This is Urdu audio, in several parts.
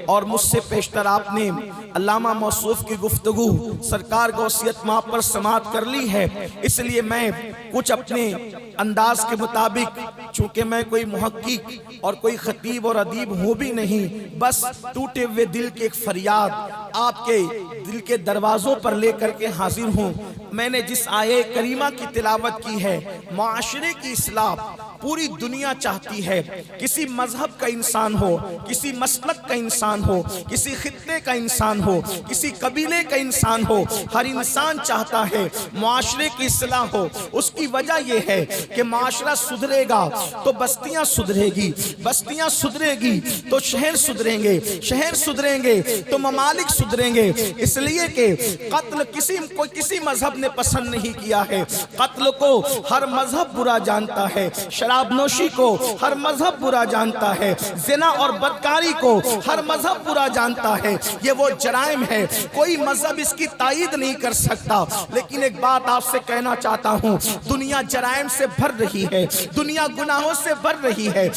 اور مجھ سے پیشتر آپ نے علامہ موصوف کی گفتگو سرکار کو وصیت ماں پر سماعت کر لی ہے، اس لیے میں کچھ اپنے انداز کے مطابق، چونکہ میں کوئی محقق اور کوئی خطیب اور ادیب ہوں بھی نہیں، بس ٹوٹے ہوئے دل کی ایک فریاد آپ کے دل کے دروازوں پر لے کر کے حاضر ہوں۔ میں نے جس آیے کریمہ کی تلاوت کی ہے، معاشرے کی اصلاح پوری دنیا چاہتی ہے، کسی مذہب کا انسان ہو، کسی مسلک کا انسان ہو، کسی خطے کا انسان ہو، کسی قبیلے کا انسان ہو، ہر انسان چاہتا ہے معاشرے کی اصلاح ہو۔ اس کی وجہ یہ ہے کہ معاشرہ سدھرے گا تو بستیاں سدھرے گی، بستیاں سدھرے گی تو شہر سدھریں گے، شہر سدھریں گے تو ممالک سدھریں گے۔ اس لیے کہ قتل کسی مذہب نے پسند نہیں کیا ہے، قتل کو ہر مذہب برا جانتا ہے، شراب نوشی کو ہر مذہب برا جانتا ہے، زنا اور بدکاری کو ہر مذہب برا جانتا ہے۔ یہ وہ جرائم ہے، کوئی مذہب اس کی تائید نہیں کر سکتا۔ لیکن ایک بات آپ سے کہنا چاہتا ہوں، دنیا جرائم سے بھر رہی ہے، دنیا گناہوں سے بھر رہی ہے،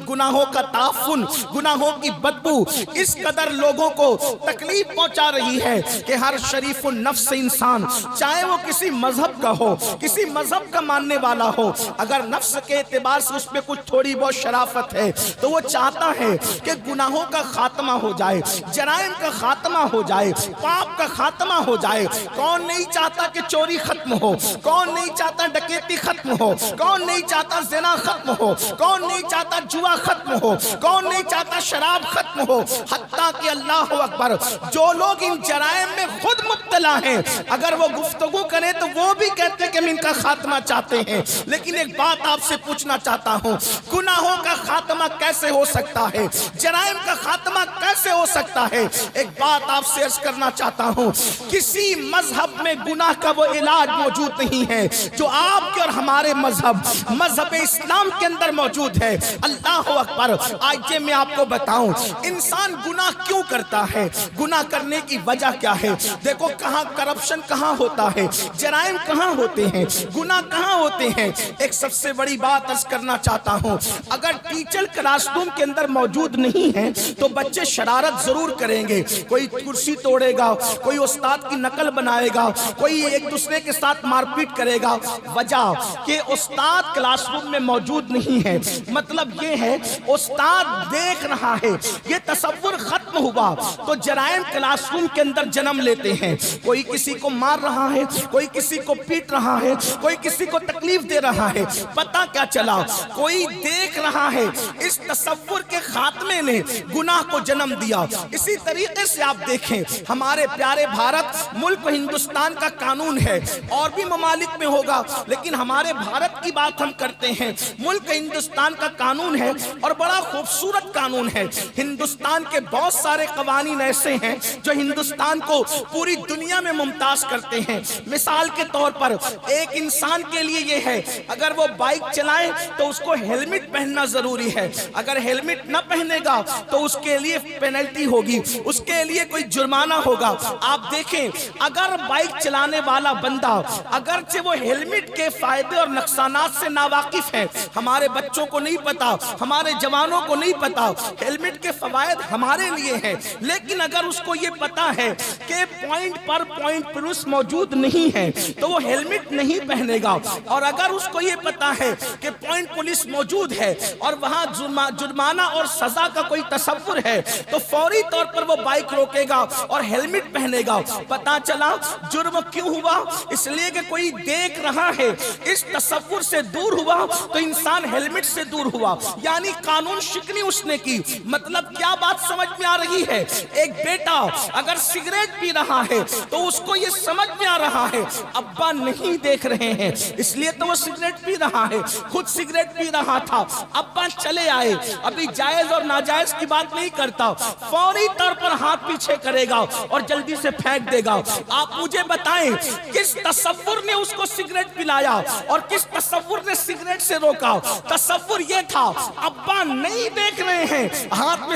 گناہوں کا تعفن، گناہوں کی بدبو اس قدر لوگوں کو تکلیف پہنچا رہی ہے کہ ہر شریف النفس انسان، چاہے وہ کسی مذہب کا ہو، کسی مذہب کا ماننے والا ہو، اگر نفس کے اعتبار سے اس میں کچھ تھوڑی بہت شرافت ہے تو وہ چاہتا ہے کہ گناہوں کا خاتمہ ہو جائے، جرائم کا خاتمہ ہو جائے، پاپ کا خاتمہ ہو جائے۔ کون نہیں چاہتا کہ چوری ختم ہو؟ کون نہیں چاہتا ڈکیتی ختم ہو؟ کون نہیں چاہتا زنا ختم ہو؟ کون نہیں چاہتا جوا ختم ہو؟ کون نہیں چاہتا شراب ختم ہو؟ حتیٰ کہ اللہ اکبر، جو لوگ ان جرائم میں خود مبتلا ہیں، اگر وہ گفتگو کریں تو وہ بھی کہتے ہیں کہ ہم ان کا خاتمہ چاہتے ہیں۔ لیکن ایک بات آپ سے پوچھنا چاہتا ہوں، گناہوں کا خاتمہ کیسے ہو سکتا ہے؟ جرائم کا خاتمہ کیسے ہو سکتا ہے؟ ایک بات آپ سے عرض کرنا چاہتا ہوں، کسی مذہب میں گناہ کا وہ علاج موجود نہیں ہے جو آپ کے اور ہمارے مذہب اسلام کے اندر موجود ہے۔ اللہ اکبر، آئیے میں آپ کو بتاؤں انسان گناہ کیوں کرتا ہے، گناہ کرنے کی وجہ کیا ہے۔ دیکھو کہاں کرپشن کہاں ہوتا ہے، جرائم کہاں ہوتے ہیں، گناہ کہاں ہوتے ہیں۔ ایک سب سے بڑی بات عرض کرنا چاہتا ہوں، اگر ٹیچر کلاس روم کے اندر موجود نہیں ہے تو بچے شرارت ضرور کریں گے، کوئی کرسی توڑے گا، کوئی استاد کی نقل بنائے گا، کوئی ایک دوسرے کے ساتھ مار پیٹ کرے گا۔ وجہ کہ استاد کلاس روم میں موجود نہیں ہے، مطلب یہ ہے استاد دیکھ رہا ہے، یہ تصور ختم ہوا تو جرائم کلاس روم کے اندر جنم لیتے ہیں۔ کوئی کسی کو مار رہا ہے، کوئی کسی کو پیٹ رہا ہے، کوئی کسی کو تکلیف دے رہا ہے، پتہ کیا چلا؟ کوئی دیکھ رہا ہے۔ اس تصور کے خاتمے نے گناہ کو جنم دیا۔ اسی طریقے سے آپ دیکھیں ہمارے پیارے بھارت ملک ہندوستان کا قانون ہے، اور بھی ممالک میں ہوگا لیکن ہمارے بھارت کی بات ہم کرتے ہیں۔ ملک ہندوستان کا قانون ہے اور بڑا خوبصورت قانون ہے۔ ہندوستان کے بہت سارے قوانین ایسے ہیں جو ہندوستان کو پوری دنیا میں ممتاز کرتے ہیں۔ مثال کے طور پر ایک انسان کے لیے یہ ہے، اگر وہ بائک چلائے تو اس کو ہیلمٹ پہننا ضروری ہے، اگر ہیلمٹ نہ پہنے گا تو اس کے لیے پینلٹی ہوگی، اس کے لیے کوئی جرمانہ ہوگا۔ آپ دیکھیں اگر بائک چلانے والا بندہ اگرچہ وہ ہیلمٹ کے فائدے اور نقصانات سے ناواقف ہے، ہمارے بچوں کو نہیں پتا، ہمارے جوانوں کو نہیں پتا ہیلمٹ کے فوائد ہمارے لیے ہیں، لیکن اگر اس کو یہ پتا ہے کہ پوائنٹ پر پوائنٹ پولیس موجود نہیں ہے تو وہ ہیلمٹ نہیں پہنے گا، اور اگر اس کو یہ پتا ہے کہ پوائنٹ پولیس موجود ہے اور وہاں جرمانہ اور سزا کا کوئی تصور ہے تو فوری طور پر وہ بائک روکے گا اور ہیلمٹ پہنے گا۔ پتا چلا جرم کیوں ہوا؟ اس لیے کہ کوئی دیکھ رہا ہے۔ اس تصور سے دور ہوا تو انسان ہیلمٹ سے دور ہوا، یعنی قانون شکنی اس نے کی۔ مطلب کیا بات سمجھ میں آ رہی ہے؟ ایک بیٹا اگر سگریٹ پی رہا ہے تو اس کو یہ سمجھ میں آ رہا ہے ابا نہیں دیکھ رہے ہیں، اس لیے تو وہ سگریٹ پی رہا ہے، خود سگریٹ پی رہا تھا، ابا چلے آئے، ابھی جائز اور ناجائز کی بات نہیں کرتا، فوری طور پر ہاتھ پیچھے کرے گا اور جلدی سے پھینک دے گا۔ آپ مجھے بتائیں کس تصور نے اس کو سگریٹ پلایا اور کس تصور نے سگریٹ سے روکا؟ تصور یہ تھا ابا نہیں دیکھ رہے ہیں، ہاتھ میں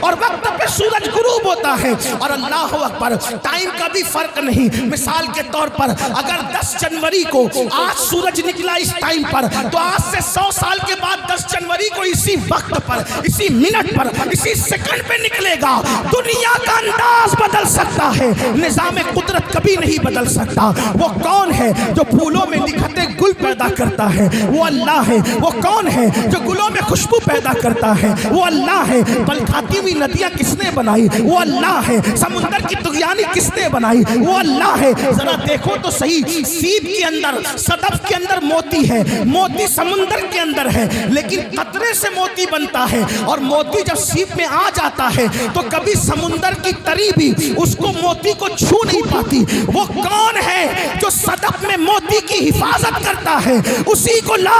اور وقت پہ سورج غروب ہوتا ہے. اور اللہ اکبر، ٹائم کا بھی فرق نہیں. مثال کے طور پر اگر 10 جنوری کو آج سورج نکلا اس ٹائم پر، تو آج سے 100 سال کے بعد 10 جنوری کو اسی وقت پر، اسی منٹ پر، اسی سیکنڈ پہ نکلے گا. دنیا کا انداز بدل سکتا ہے، نظام قدرت کبھی نہیں بدل سکتا. وہ کون ہے جو پھولوں میں نکھرتے گل پیدا کرتا ہے؟ وہ اللہ ہے. وہ کون ہے جو گلوں میں خوشبو پیدا کرتا ہے؟ وہ اللہ ہے. پل کھاتی ہوئی ندیاں کس نے بنائی؟ وہ اللہ ہے. سمندر کی طغیانی کس نے بنائی؟ وہ اللہ ہے. ذرا دیکھو تو صحیح، سیب کے اندر، صدف کے اندر موتی ہے، موتی سمندر کے اندر ہے، لیکن قطرے سے موتی بنتا ہے. اور موتی جب سیب میں آ جاتا ہے تو کبھی سمندر کی تری بھی اس کو موتی کو چھو نہیں پاتی. وہ کون ہے جو صدف میں موتی کی حفاظت کرتا ہے؟ اسی کو لا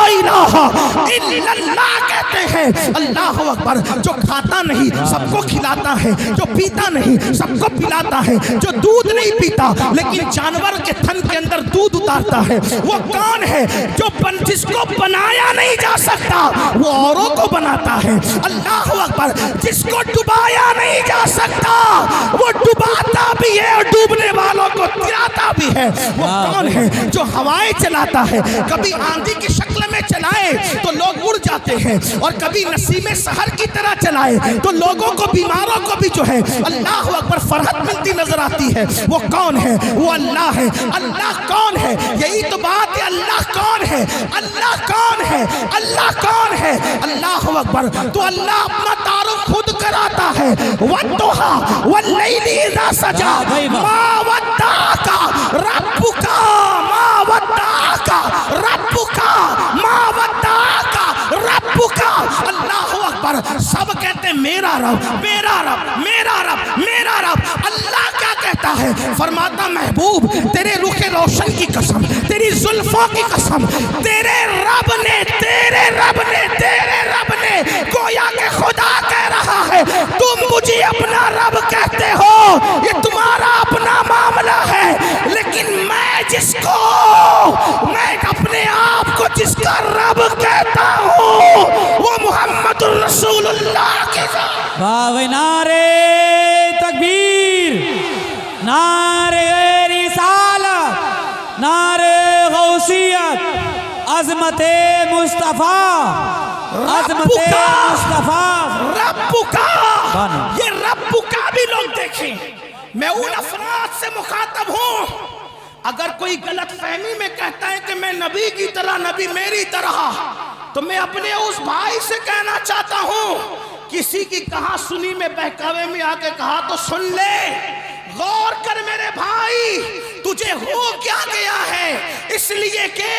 الہ الا اللہ کہتے ہیں. اللہ اکبر. جو کھاتا نہیں سب کو کھلاتا ہے، جو پیتا نہیں سب کو پلاتا ہے، جو دودھ نہیں پیتا لیکن جانور کے تھن کے اندر دودھ اتارتا ہے. وہ کون ہے جو جس کو بنایا نہیں جا سکتا وہ اوروں کو بناتا ہے. اللہ اکبر. جس کو ڈبایا نہیں جا سکتا وہ ڈباتا بھی ہے اور ڈوبنے والوں کو گراتا بھی ہے. وہ کون ہے جو ہوائیں چلاتا ہے؟ کبھی آندھی کی شکل میں چلائے تو لوگ اڑ جاتے ہیں، اور کبھی نسیم سحر کی طرح چلائے تو لوگوں کو، بیماروں کو بھی جو ہے اللہ اکبر فرحت ملتی نظر آتی ہے. وہ کون ہے؟ وہ اللہ ہے. اللہ کون ہے؟ یہی تو بات ہے. اللہ کون ہے؟ اللہ کون ہے؟ اللہ کون ہے؟ اللہ اکبر. تو اللہ اپنا تعارف خود کراتا ہے. وَالضُّحَىٰ وَاللَّيْلِ إِذَا سَجَىٰ مَا وَدَّعَكَ رَبُّكَ مَا وَدَّعَكَ رَبُّكَ مَا وَدَّعَكَ رَبُّكَ. اللہ اکبر. سب کہتے ہیں میرا رب، میرا رب، میرا رب، میرا رب. اللہ کیا کہتا ہے؟ فرماتا محبوب تیرے رخ روشن کی قسم، تیری زلفوں کی قسم، تیرے رب نے، تیرے رب نے، تیرے رب نے، گویا کہ خدا کہہ رہا ہے تم مجھے اپنا رب کہتے ہو، یہ تمہارا اپنا معاملہ ہے، لیکن میں جس کو، میں اپنے آپ کو جس کا رب کہتا ہوں وہ محمد الرسول اللہ کے ذات. واہ نعرے تکبیر، نعرے رسالت، نعرے غوثیت، عظمت مصطفیٰ، عظمت مصطفیٰ. رب کا، یہ رب کا بھی لوگ دیکھیں. میں ان افراد سے مخاطب ہوں، اگر کوئی غلط فہمی میں کہتا ہے کہ میں نبی کی طرح، نبی میری طرح، تو میں اپنے اس بھائی سے کہنا چاہتا ہوں کسی کی کہاں سنی میں بہکاوے میں آ کے کہا تو سن لے. غور کر میرے بھائی، تجھے ہو کیا گیا ہے؟ اس لیے کہ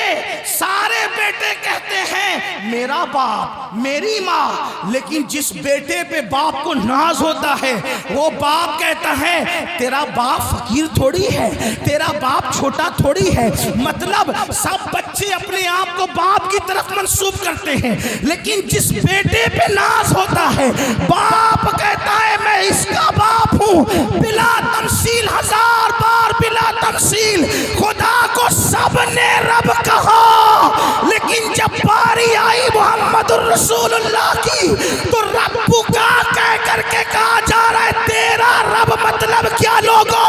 سارے بیٹے کہتے ہیں میرا باپ، میری ماں، لیکن جس بیٹے پہ باپ کو ناز ہوتا ہے وہ باپ کہتا ہے تیرا باپ فقیر تھوڑی ہے، تیرا باپ چھوٹا تھوڑی ہے. مطلب سب بچے اپنے آپ کو باپ کی طرف منسوب کرتے ہیں، لیکن جس بیٹے پہ ناز ہوتا ہے باپ کہتا ہے میں اس کا باپ ہوں. بلا تمثیل، ہزار بار بلا تمثیل، خدا کو سب نے رب کہا، لیکن جب باری آئی محمد الرسول اللہ کی تو رب کا کہہ کر کے کہا جا رہا ہے تیرا رب. مطلب کیا لوگوں؟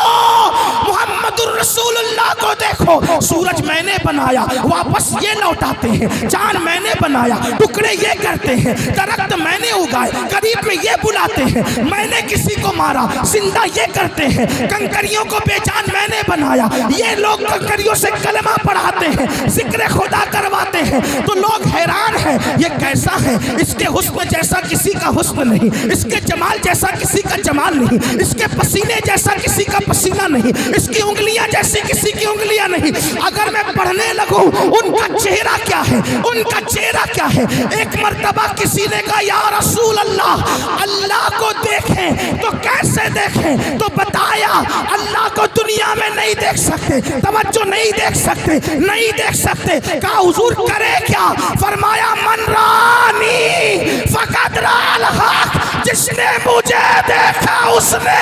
محمد الرسول اللہ کو دیکھو. سورج میں نے بنایا، واپس یہ لوٹاتے ہیں. چاند میں نے بنایا، ٹکڑے یہ کرتے ہیں. درخت میں نے اگائے، قریب میں یہ بلاتے ہیں. میں نے کسی کو مارا، زندہ یہ کرتے ہیں. کنکریوں کو بے جان میں نے بنایا، یہ لوگ کنکریوں سے کلمہ پڑھاتے ہیں، ذکر خدا کرواتے ہیں. تو لوگ حیران ہیں یہ کیسا ہے؟ اس کے حسن جیسا کسی کا حسن نہیں، اس کے جمال جیسا کسی کا جمال نہیں، اس کے پسینے جیسا کسی کا پسینہ نہیں، اس کی انگلیاں جیسی کسی کی انگلیاں نہیں. اگر میں پڑھنے لگوں ان کا چہرہ کیا ہے، ان کا چہرہ کیا ہے. ایک مرتبہ کسی نے کہا یا رسول اللہ، اللہ کو دیکھیں تو کیسے دیکھیں؟ تو بتایا اللہ کو دنیا میں نہیں دیکھ سکتے، توجہ نہیں دیکھ سکتے، نہیں دیکھ سکتے. کہا حضور کرے کیا؟ فرمایا من رانی فقط رأى الحق، جس نے مجھے دیکھا اس نے.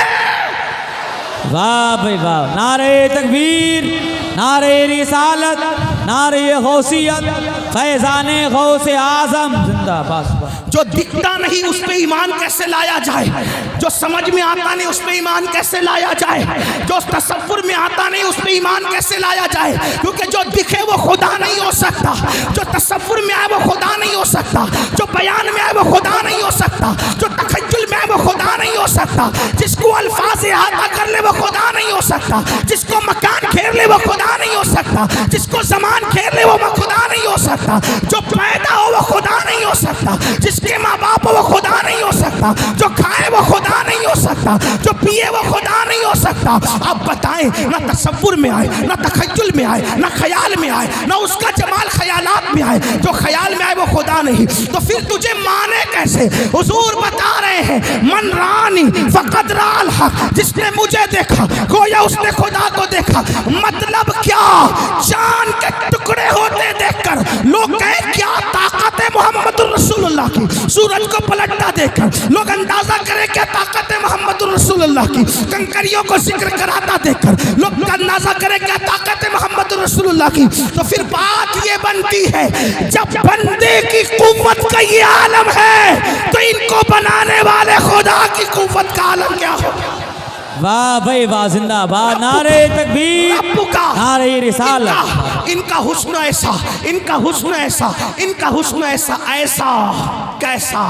واہ بھائی واہ، نعرے تکبیر، نعرے رسالت، نعرے غوثیت، فیضان غوث اعظم زندہ باد۔ جو دکھتا نہیں اس پہ ایمان کیسے لایا جائے، جو سمجھ میں آتا نہیں اس پہ ایمان کیسے لایا جائے، جو تصور میں آتا نہیں اس پہ ایمان کیسے لایا جائے، کیونکہ جو دکھے وہ خدا نہیں ہو سکتا، جو تصور میں آئے وہ خدا نہیں ہو سکتا، جو بیان میں آئے وہ خدا نہیں ہو سکتا، جو تخیل میں آئے وہ خدا نہیں ہو سکتا، جس کو الفاظ احاطہ کر لے وہ خدا نہیں ہو سکتا، جس کو مکان گھیر لے وہ خدا نہیں ہو سکتا، جس کو زمان گھیر لے وہ خدا نہیں ہو سکتا، جو پیدا ہو وہ خدا نہیں ہو سکتا، جس کے ماں باپ وہ خدا نہیں ہو سکتا، جو کھائے وہ خدا نہیں ہو سکتا، جو پیے وہ خدا نہیں ہو سکتا۔ آپ بتائیں، نہ تصور میں آئے، نہ تخیل میں آئے، نہ خیال میں آئے، نہ اس کا جمال خیالات میں آئے، جو خیال میں آئے وہ خدا نہیں، تو پھر تجھے مانے کیسے؟ حضور بتا رہے ہیں من رانی فقد را الحق، جس نے مجھے دیکھا گویا اس نے خدا کو دیکھا۔ مطلب کیا؟ جان کے ٹکڑے ہوتے دیکھ کر لوگ کہیں کیا طاقت ہے محمد رسول اللہ کی، سورج کو پلٹتا دیکھ کر لوگ اندازہ کریں کیا طاقت ہے محمد رسول اللہ کی، کنکریوں کو ذکر کراتا دیکھ کر لوگ اندازہ کریں کیا طاقت ہے محمد رسول اللہ کی۔ تو پھر بات یہ بنتی ہے جب بندے کی قوت کا یہ عالم ہے تو ان کو بنانے والے خدا کی قوت کا عالم کیا ہوگا؟ واہ بھائی واہ، زندہ باد، نعرے تکبیر، نعرے رسالت۔ ان کا حسن ایسا، ان کا حسن ایسا، ان کا حسن ایسا، ایسا کیسا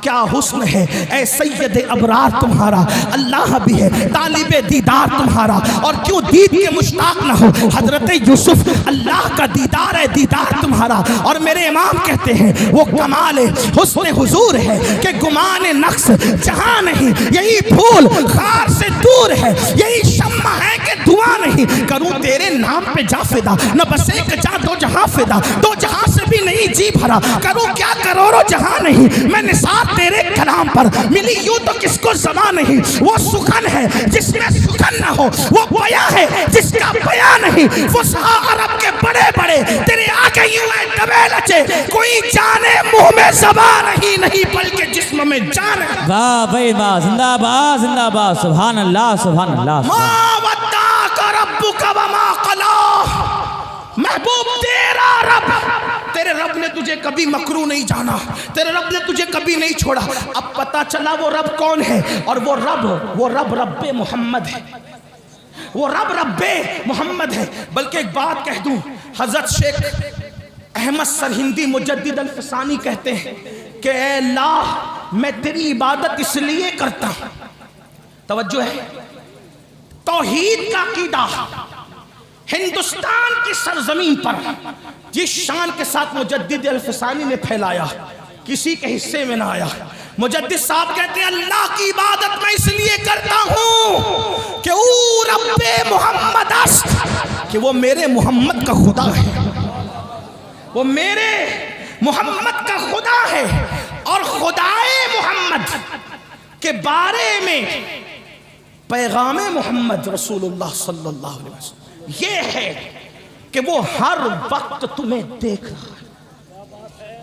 کیا حسن ہے اے سید ابرار تمہارا، اللہ بھی ہے طالب دیدار تمہارا، اور کیوں دید کے مشتاق نہ ہو حضرت یوسف، اللہ کا دیدار ہے دیدار تمہارا۔ اور میرے امام کہتے ہیں وہ کمال حسن حضور ہے کہ گمان نقص جہاں نہیں، یہی پھول خار سے دور ہے، یہی شمع ہے کہ دعا نہیں، کروں تیرے نام پہ جا فدا، نہ بس ایک جا دو جہاں فدا، دو جہاں سے بھی نہیں جی بھرا، کروں کیا کروڑوں جہاں نہیں، میں نثار تیرے کلام پر ملی یوں تو کس کو زبان نہیں۔ وہ سخن ہے جس میں سخن نہ ہو، وہ بیاں ہے جس کا بیاں نہیں، فصحا عرب کے بڑے بڑے تیرے آگے یوں ہے دبے لچے، کوئی جانے منہ میں زبان نہیں بلکہ جسم میں جان ہے۔ واہ بھائی واہ، زندہ باد، زندہ باد، سبحان اللہ سبحان اللہ۔ ما ودعک ربک وما قلی، محبوب تیرا رب، تیرے رب نے تجھے کبھی مکروہ نہیں جانا، تیرے رب نے تجھے کبھی نہیں چھوڑا۔ اب پتا چلا وہ رب کون ہے، اور وہ رب رب محمد ہے، وہ رب محمد ہے۔ بلکہ ایک بات کہہ دوں، حضرت شیخ احمد سرہندی مجدد الفسانی کہتے ہیں کہ اے اللہ میں تیری عبادت اس لیے کرتا ہوں، توجہ ہے، توحید کا عقیدہ ہندوستان کی سرزمین پر جس شان کے ساتھ مجدد الفسانی نے پھیلایا کسی کے حصے میں نہ آیا۔ مجدد صاحب کہتے ہیں اللہ کی عبادت میں اس لیے کرتا ہوں کہ او رب محمد است، کہ وہ میرے محمد کا خدا ہے، وہ میرے محمد کا خدا ہے، اور خدائے محمد کے بارے میں پیغام محمد رسول اللہ صلی اللہ علیہ وسلم یہ ہے کہ وہ ہر وقت تمہیں دیکھ رہا ہے،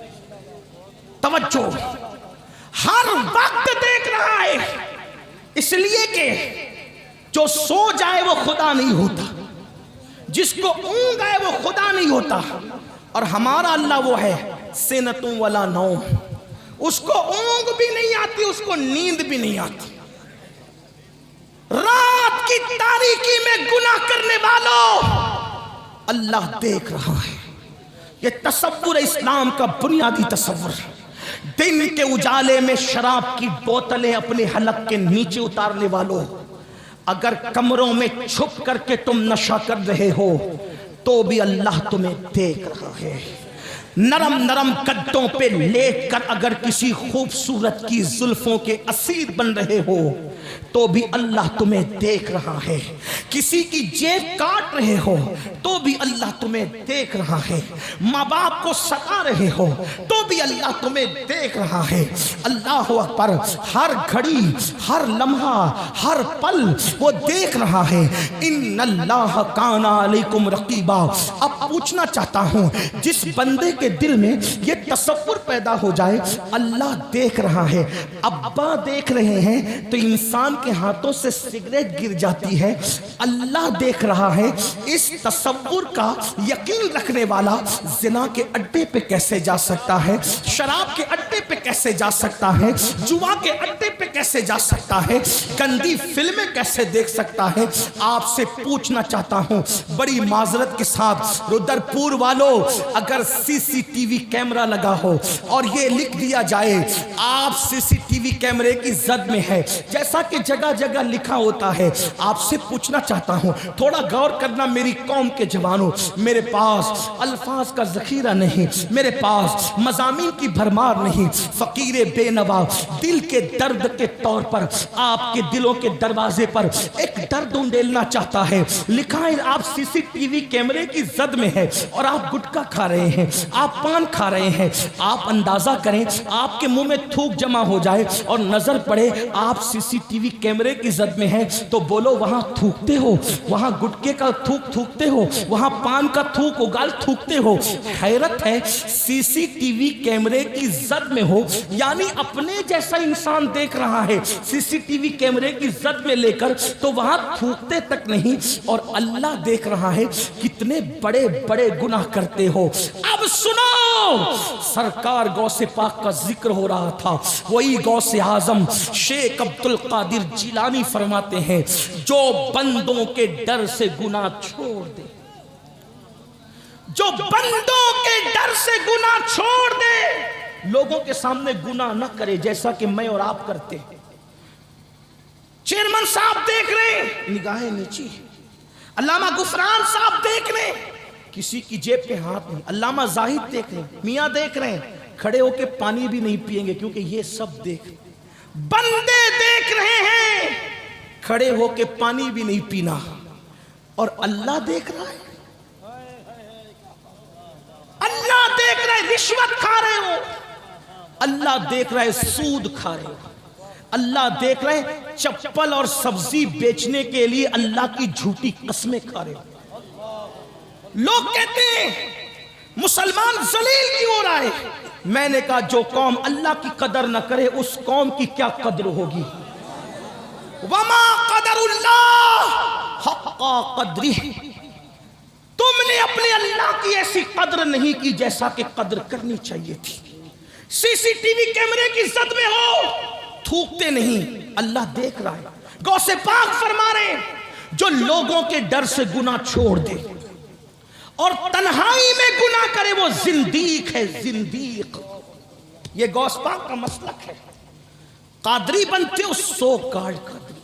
توجہ، ہر وقت دیکھ رہا ہے، اس لیے کہ جو سو جائے وہ خدا نہیں ہوتا، جس کو اونگ آئے وہ خدا نہیں ہوتا، اور ہمارا اللہ وہ ہے سنتوں ولا نوم، اس کو اونگ بھی نہیں آتی، اس کو نیند بھی نہیں آتی۔ رات کی تاریکی میں گناہ کرنے والوں اللہ دیکھ رہا ہے، یہ تصور اسلام کا بنیادی تصور ہے۔ دن کے اجالے میں شراب کی بوتلیں اپنے حلق کے نیچے اتارنے والوں، اگر کمروں میں چھپ کر کے تم نشہ کر رہے ہو تو بھی اللہ تمہیں دیکھ رہا ہے۔ نرم نرم قدوں پہ لیٹ کر اگر کسی خوبصورت کی زلفوں کے اسیر بن رہے ہو تو بھی اللہ تمہیں دیکھ رہا ہے۔ کسی کی جیب کاٹ رہے ہو تو بھی اللہ تمہیں دیکھ رہا ہے۔ ماں باپ کو ستا رہے ہو تو بھی اللہ تمہیں دیکھ رہا ہے. اللہ اکبر. ہر گھڑی، ہر لمحہ، ہر پل وہ دیکھ رہا ہے. ان اللہ کان علیکم رقیبا. اب پوچھنا چاہتا ہوں، جس بندے کے دل میں یہ تصور پیدا ہو جائے اللہ دیکھ رہا ہے، ابا دیکھ رہے ہیں، تو انسان کے ہاتھوں سے سگریٹ گر جاتی ہے. اللہ دیکھ رہا ہے، اس تصور کا یقین رکھنے والا زنا کے اڈے پہ کیسے جا سکتا ہے، شراب کے اڈے پہ کیسے جا سکتا ہے، جوا کے اڈے پہ کیسے جا سکتا ہے، گندی فلمیں کیسے دیکھ سکتا ہے. آپ سے پوچھنا چاہتا ہوں بڑی معذرت کے ساتھ، رودرپور والوں، اگر سی سی ٹی وی کیمرہ لگا ہو اور یہ لکھ دیا جائے آپ سی سی ٹی وی کیمرے کی زد میں ہے، جیسا کہ جگہ جگہ لکھا ہوتا ہے، آپ سے پوچھنا چاہتا ہوں تھوڑا غور کرنا میری قوم کے جوانوں. میرے پاس الفاظ کا ذخیرہ نہیں، میرے پاس مضامین کی بھرمار نہیں. فقیر بے نوا دل کے درد کے طور پر آپ کے دلوں کے دروازے پر ایک درد انڈیلنا چاہتا ہے. لکھا ہے آپ سی سی ٹی وی کیمرے کی زد میں ہے اور آپ گٹکا کھا رہے ہیں، آپ پان کھا رہے ہیں. آپ اندازہ کریں آپ کے منہ میں تھوک جمع ہو جائے اور نظر پڑے آپ سی سی ٹی وی کیمرے کی زد میں ہیں، تو بولو وہاں تھوکتے ہو، وہاں گٹکے کا تھوک تھوکتے ہو، وہاں پان کا تھوک اگال تھوکتے ہو. حیرت ہے سی سی ٹی وی کیمرے کی زد میں ہو، یعنی اپنے جیسا انسان دیکھ رہا ہے سی سی ٹی وی کیمرے کی زد میں لے کر، تو وہاں تھوکتے تک نہیں. اور اللہ دیکھ رہا ہے کتنے بڑے بڑے گناہ کرتے ہو. اب سنو، سرکار غوث پاک کا ذکر ہو رہا تھا. وہی غوث اعظم شیخ عبد القادر جیلانی فرماتے ہیں جو بندوں کے ڈر سے گناہ چھوڑ دے، جو بندوں کے ڈر سے گناہ چھوڑ دے، لوگوں کے سامنے گناہ نہ کرے جیسا کہ میں اور آپ کرتے ہیں. چیئرمین صاحب دیکھ رہے ہیں، نگاہیں نیچی. علامہ غفران صاحب دیکھ رہے ہیں، کسی کی جیب پہ ہاتھ نہیں. علامہ زاہد دیکھ رہے ہیں، میاں دیکھ رہے ہیں، کھڑے ہو کے پانی بھی نہیں پیئیں گے کیونکہ یہ سب دیکھ. بندے دیکھ رہے ہیں، کھڑے ہو کے پانی بھی نہیں پینا. اور اللہ دیکھ رہا ہے، اللہ دیکھ رہا ہے رشوت کھا رہے ہو، اللہ دیکھ رہا ہے سود کھا رہے ہو، اللہ دیکھ رہے ہیں چپل اور سبزی بیچنے کے لیے اللہ کی جھوٹی قسمیں کھا رہے ہو. لوگ کہتے ہیں مسلمان ذلیل کیوں ہو رہا ہے. میں نے کہا جو قوم اللہ کی قدر نہ کرے اس قوم کی کیا قدر ہوگی. وما قدر اللہ حق قدرہ. تم نے اپنے اللہ کی ایسی قدر نہیں کی جیسا کہ قدر کرنی چاہیے تھی. سی سی ٹی وی کیمرے کی زد میں ہو، تھوکتے نہیں، اللہ دیکھ رہا ہے. غوث پاک فرما رہے ہیں جو لوگوں کے ڈر سے گناہ چھوڑ دے اور تنہائی میں گناہ کرے وہ زندیق ہے، زندیق. یہ غوث پاک کا مسلک ہے. قادری بنتے ہو سو کارڈ قادری،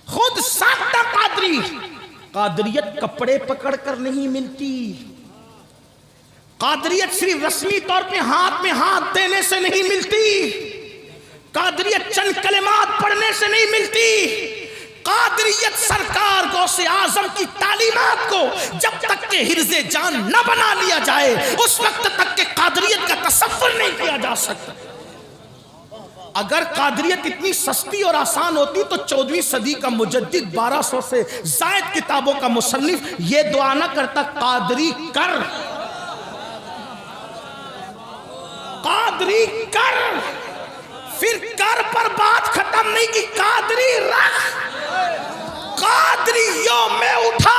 خود ساختہ قادری. قادریت کپڑے پکڑ کر نہیں ملتی، قادریت صرف رسمی طور پہ ہاتھ میں ہاتھ دینے سے نہیں ملتی، قادریت چند کلمات پڑھنے سے نہیں ملتی. قادریت سرکار غوث اعظم کی تعلیمات کو جب تک کہ حرز جان نہ بنا لیا جائے اس وقت تک کہ قادریت کا تصور نہیں کیا جا سکتا. اگر قادریت اتنی سستی اور آسان ہوتی تو 14ویں صدی کا مجدد 1200 سے زائد کتابوں کا مصنف یہ دعا نہ کرتا قادری کر، قادری کر. پھر کر پر بات ختم نہیں کی، قادری رکھ. قادریوں میں اٹھا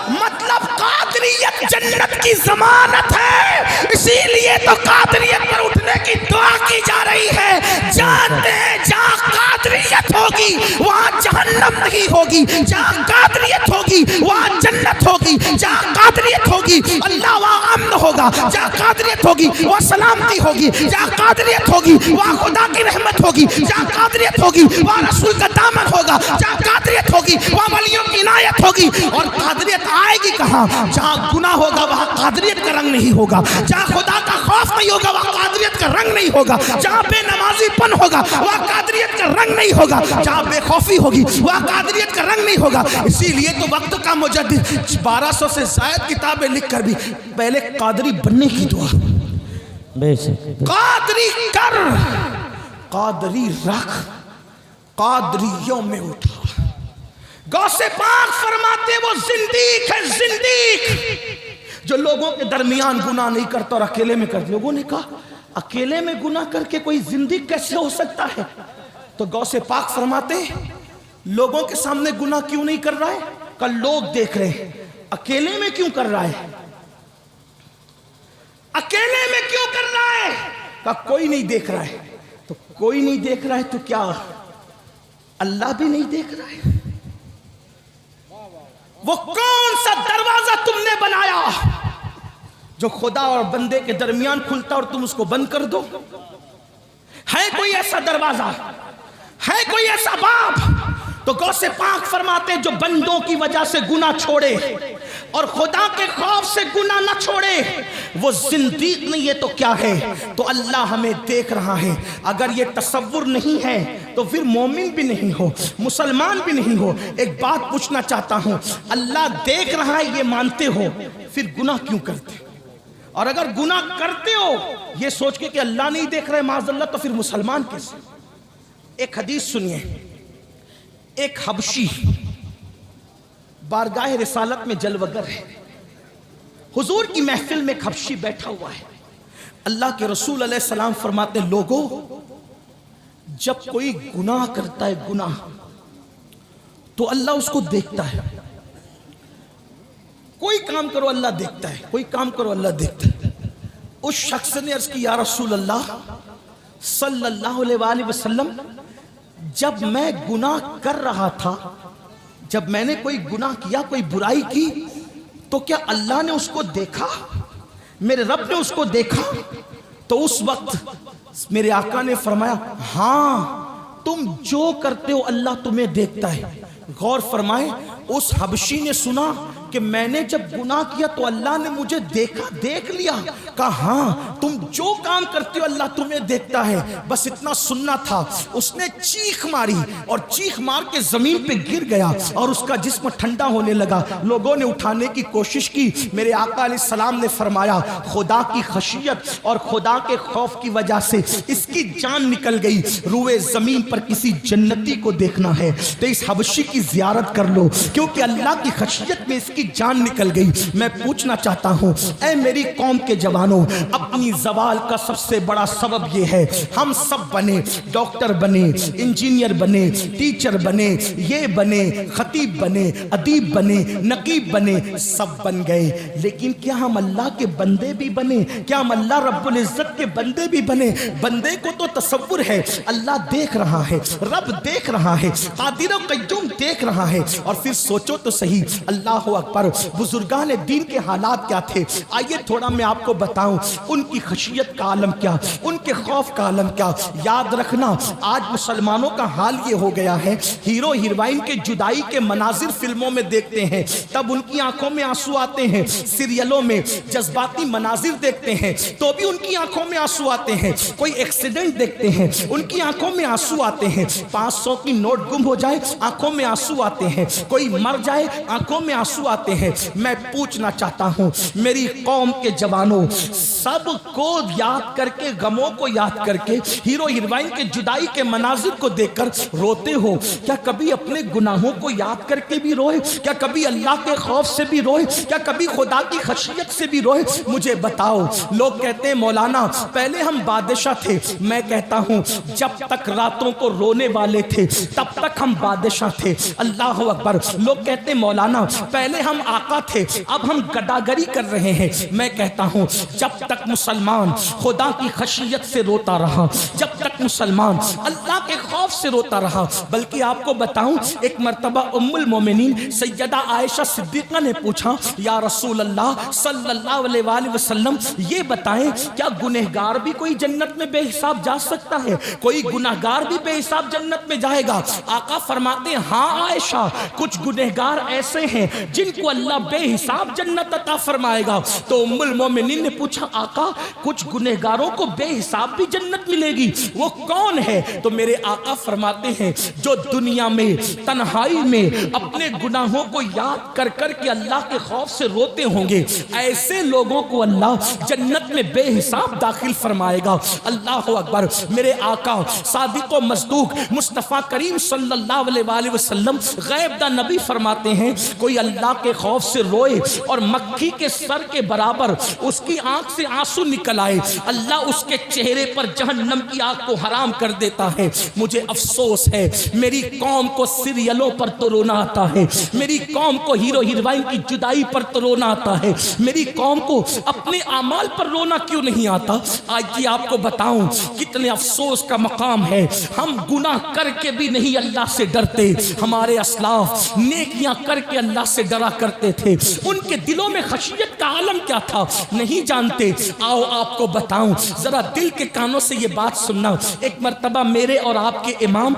مطلب قادریت جنت کی ضمانت ہے، اسی لیے تو قادریت پر اٹھنے کی دعا کی جا رہی ہے. جانتے ہیں جہاں قادریت ہوگی وہاں جہنم نہیں ہوگی، جہاں قادریت ہوگی وہاں جنت ہوگی، جہاں قادریت ہوگی اللہ وہاں امن ہوگا، جہاں قادریت ہوگی وہاں سلامتی ہوگی، جہاں قادریت ہوگی وہاں خدا کی رحمت ہوگی، جہاں قادریت ہوگی وہاں رسول کا دامن ہوگا، جہاں قادریت ہوگی وہاں ولیوں کی عنایت ہوگی. اور قادریت آئے گی کہاں؟ جہاں گناہ ہوگا وہاں قادریت کا رنگ نہیں ہوگا، جہاں خدا کا خوف نہیں ہوگا وہاں قادریت کا رنگ نہیں ہوگا، جہاں بے نمازی پن ہوگا وہاں قادریت کا رنگ نہیں ہوگا، جہاں بے خوفی ہوگی وہاں قادریت کا رنگ نہیں ہوگا. اسی لیے تو وقت کا مجدد 1200 سے زائد کتابیں لکھ کر بھی پہلے قادری بننے کی دعا، بے شک قادری کر، قادری رکھ، قادریوں میں اٹھا۔ غوث پاک فرماتے وہ زندیق ہے، زندیق جو لوگوں کے درمیان گناہ نہیں کرتا اور اکیلے میں کرتا۔ لوگوں نے کہا اکیلے میں گناہ کر کے کوئی زندیق کیسے ہو سکتا ہے؟ تو غوث پاک فرماتے لوگوں کے سامنے گناہ کیوں نہیں کر رہا ہے؟ کہ لوگ دیکھ رہے ہیں۔ اکیلے میں کیوں کر رہا ہے؟ اکیلے میں کیوں کر رہا ہے؟ کہ کوئی نہیں دیکھ رہا ہے۔ تو کوئی نہیں دیکھ رہا ہے تو کیا اللہ بھی نہیں دیکھ رہا ہے؟ وہ کون سا دروازہ تم نے بنایا جو خدا اور بندے کے درمیان کھلتا اور تم اس کو بند کر دو؟ ہے کوئی ایسا دروازہ؟ ہے کوئی ایسا باب؟ تو غوث پاک فرماتے جو بندوں کی وجہ سے گناہ چھوڑے اور خدا کے خوف سے گناہ نہ چھوڑے وہ زندیق نہیں ہے تو کیا ہے؟ تو اللہ ہمیں دیکھ رہا ہے۔ اگر یہ تصور نہیں ہے تو پھر مومن بھی نہیں ہو، مسلمان بھی نہیں ہو۔ ایک بات پوچھنا چاہتا ہوں، اللہ دیکھ رہا ہے یہ مانتے ہو، پھر گناہ کیوں کرتے؟ اور اگر گناہ کرتے ہو یہ سوچ کے کہ اللہ نہیں دیکھ رہے معاذ اللہ، تو پھر مسلمان کیسے؟ ایک حدیث سنیے، ایک حبشی بارگاہ رسالت میں جلوگر ہے، حضور کی محفل میں ایک حبشی بیٹھا ہوا ہے۔ اللہ کے رسول علیہ السلام فرماتے لوگوں جب کوئی گناہ کرتا ہے گناہ تو اللہ اس کو دیکھتا ہے۔ کوئی کام کرو اللہ دیکھتا ہے، کوئی کام کرو اللہ دیکھتا ہے۔ اس شخص نے عرض کی یا رسول اللہ صلی اللہ علیہ وآلہ وسلم جب میں گناہ کر رہا تھا، جب میں نے کوئی گناہ کیا، کوئی برائی کی، تو کیا اللہ نے اس کو دیکھا؟ میرے رب نے اس کو دیکھا؟ تو اس وقت میرے آقا نے فرمایا ہاں تم جو کرتے ہو اللہ تمہیں دیکھتا ہے۔ غور فرمائیں، اس حبشی نے سنا کہ میں نے جب گناہ کیا تو اللہ نے مجھے دیکھا، دیکھ لیا۔ کہا ہاں تم جو کام کرتے ہو اللہ تمہیں دیکھتا ہے۔ بس اتنا سننا تھا، اس نے چیخ ماری اور چیخ مار کے زمین پہ گر گیا اور اس کا جسم ٹھنڈا ہونے لگا۔ لوگوں نے اٹھانے کی کوشش کی، میرے آقا علیہ السلام نے فرمایا خدا کی خشیت اور خدا کے خوف کی وجہ سے اس کی جان نکل گئی، روئے زمین پر کسی جنتی کو دیکھنا ہے تو اس حبشی کی زیارت کر لو، کیونکہ اللہ کی خشیت میں اس کی جان نکل گئی۔ میں پوچھنا چاہتا ہوں اے میری قوم کے جوانوں، اپنی زوال کا سب سے بڑا سبب یہ ہے ہم سب بنے، ڈاکٹر بنے، انجینئر بنے، ٹیچر بنے، یہ بنے، خطیب بنے، ادیب بنے، نقیب بنے، سب بن گئے، لیکن کیا ہم اللہ کے بندے بھی بنے؟ کیا ہم اللہ رب العزت کے بندے بھی بنے؟ بندے کو تو تصور ہے اللہ دیکھ رہا ہے، رب دیکھ رہا ہے، قادر و قیوم دیکھ رہا ہے۔ اور پھر سوچو تو صحیح، اللہ اکبر، بزرگان دین کے حالات کیا تھے؟ آئیے تھوڑا میں آپ کو بتاؤں ان کی خشیت کا عالم کیا، ان کے خوف کا عالم کیا۔ یاد رکھنا آج مسلمانوں کا حال یہ ہو گیا ہے، ہیرو ہیروئن کے جدائی کے مناظر فلموں میں دیکھتے ہیں تب ان کی آنکھوں میں آنسو آتے ہیں، سیریلوں میں جذباتی مناظر دیکھتے ہیں تو بھی ان کی آنکھوں میں آنسو آتے ہیں، کوئی ایکسیڈنٹ دیکھتے ہیں ان کی آنکھوں میں آنسو آتے ہیں، 500 کی نوٹ گم ہو جائے آنکھوں میں آنسو آتے ہیں، کوئی مر جائے آنکھوں میں آنسو آتے ہیں۔ میں پوچھنا چاہتا ہوں میری قوم کے جوانوں، سب کو یاد کر کے، غموں کو یاد کر کے، ہیرو ہیروئن کے جدائی کے مناظر کو دیکھ کر روتے ہو؟ کیا کبھی اپنے گناہوں کو یاد کر کے بھی روئے؟ کیا کبھی اللہ کے خوف سے بھی روئے؟ کیا کبھی خدا کی خشیت سے بھی روئے؟ مجھے بتاؤ۔ لوگ کہتے ہیں مولانا پہلے ہم بادشاہ تھے، میں کہتا ہوں جب تک راتوں کو رونے والے تھے تب تک ہم بادشاہ تھے۔ اللہ اکبر۔ لوگ کہتے ہیں مولانا پہلے ہم آقا تھے اب ہم گداگری کر رہے ہیں، میں کہتا ہوں جب تک مسلمان خدا کی خشیت سے روتا رہا، جب تک مسلمان اللہ کے خوف سے روتا رہا، بلکہ آپ کو بتاؤں ایک مرتبہ ام المومنین سیدہ عائشہ صدیقہ نے پوچھا یا رسول اللہ صلی اللہ علیہ وآلہ وسلم یہ بتائیں کیا گنہگار بھی کوئی جنت میں بے حساب جا سکتا ہے؟ کوئی گنہگار بھی بے حساب جنت میں جائے گا؟ آقا فرماتے ہیں ہاں عائشہ، کچھ گنہگار ایسے ہیں جن کو اللہ بے حساب جنت عطا فرمائے گا۔ تو ام المومنین نے پوچھا آقا کچھ گنہگاروں کو بے حساب بھی جنت ملے گی، وہ کون ہے؟ تو میرے آقا فرماتے ہیں جو دنیا میں تنہائی میں اپنے گناہوں کو یاد کر کر کے اللہ کے خوف سے روتے ہوں گے، ایسے لوگوں کو اللہ جنت میں بے حساب داخل فرمائے گا۔ اللہ اکبر۔ میرے آقا صادق و مصدوق مصطفیٰ کریم صلی اللہ علیہ وآلہ وسلم غیب دا نبی فرماتے ہیں کوئی اللہ کے خوف سے روئے اور مکھی کے سر کے برابر اس کی آنکھ سے آنسو نکل آئے، اللہ اس کے چہرے پر جہنم کی آگ کو حرام کر دیتا ہے۔ مجھے افسوس ہے میری قوم کو سیریلوں پر تو رونا آتا ہے، میری قوم کو ہیرو ہیروئن کی جدائی پر تو رونا آتا ہے، میری قوم کو اپنے اعمال پر رونا کیوں نہیں آتا؟ آج کی آپ کو بتاؤں کتنے افسوس کا مقام ہے، ہم گناہ کر کے بھی نہیں اللہ سے ڈرتے۔ ہمارے اسلاف نیکیاں کر کے اللہ سے ڈرا کرتے تھے، ان کے دلوں میں خشیت کا عالم کیا تھا نہیں جانتے۔ آؤ آپ کو بتاؤں، ذرا دل کے کانوں سے یہ بات سننا۔ ایک مرتبہ میرے اور آپ کے امام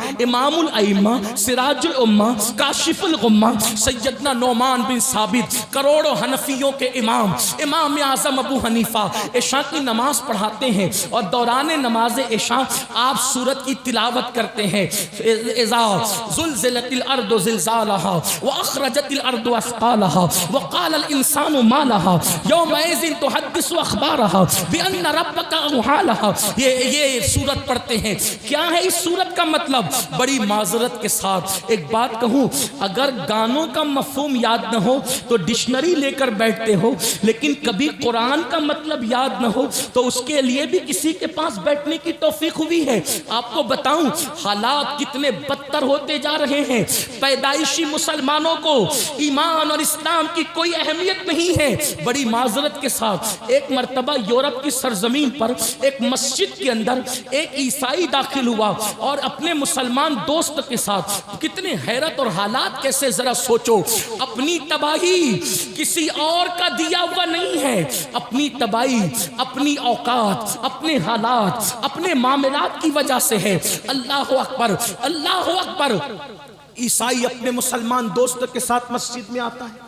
الائمہ سراج الامہ کاشف الغمہ سیدنا نعمان بن ثابت کروڑوں حنفیوں کے امام اعظم ابو حنیفہ عشاء کی نماز پڑھاتے ہیں، اور دوران نماز عشاء آپ سورت کی تلاوت کرتے ہیں، اذا زلزلت الارض زلزالها واخرجت الارض اثقالها وقال الانسان ما لها يومئذ تحدث اخبارها بان ربك اوحى لها۔ یہ سورت پڑھتے ہیں۔ کیا ہے اس سورت کا مطلب؟ بڑی معذرت کے ساتھ ایک بات کہوں، اگر گانوں کا مفہوم یاد نہ ہو تو ڈکشنری لے کر بیٹھتے ہو، لیکن کبھی قرآن کا مطلب یاد نہ ہو تو اس کے لیے بھی کسی کے پاس بیٹھنے کی توفیق ہوئی ہے۔ آپ کو بتاؤں حالات کتنے بدتر ہوتے جا رہے ہیں، پیدائشی مسلمانوں کو ایمان اور اسلام کی کوئی اہمیت نہیں ہے۔ بڑی معذرت کے ساتھ ایک مرتبہ یورپ کی سرزمین پر ایک مسجد کے اندر ایک عیسائی داخل ہوا اور اپنے مسلمان دوست کے ساتھ، کتنے حیرت اور حالات کیسے ذرا سوچو، اپنی تباہی کسی اور کا دیا ہوا نہیں ہے، اپنی تباہی اپنی اوقات اپنے حالات اپنے معاملات کی وجہ سے ہے۔ اللہ اکبر اللہ اکبر۔ عیسائی اپنے مسلمان دوست کے ساتھ مسجد میں آتا ہے،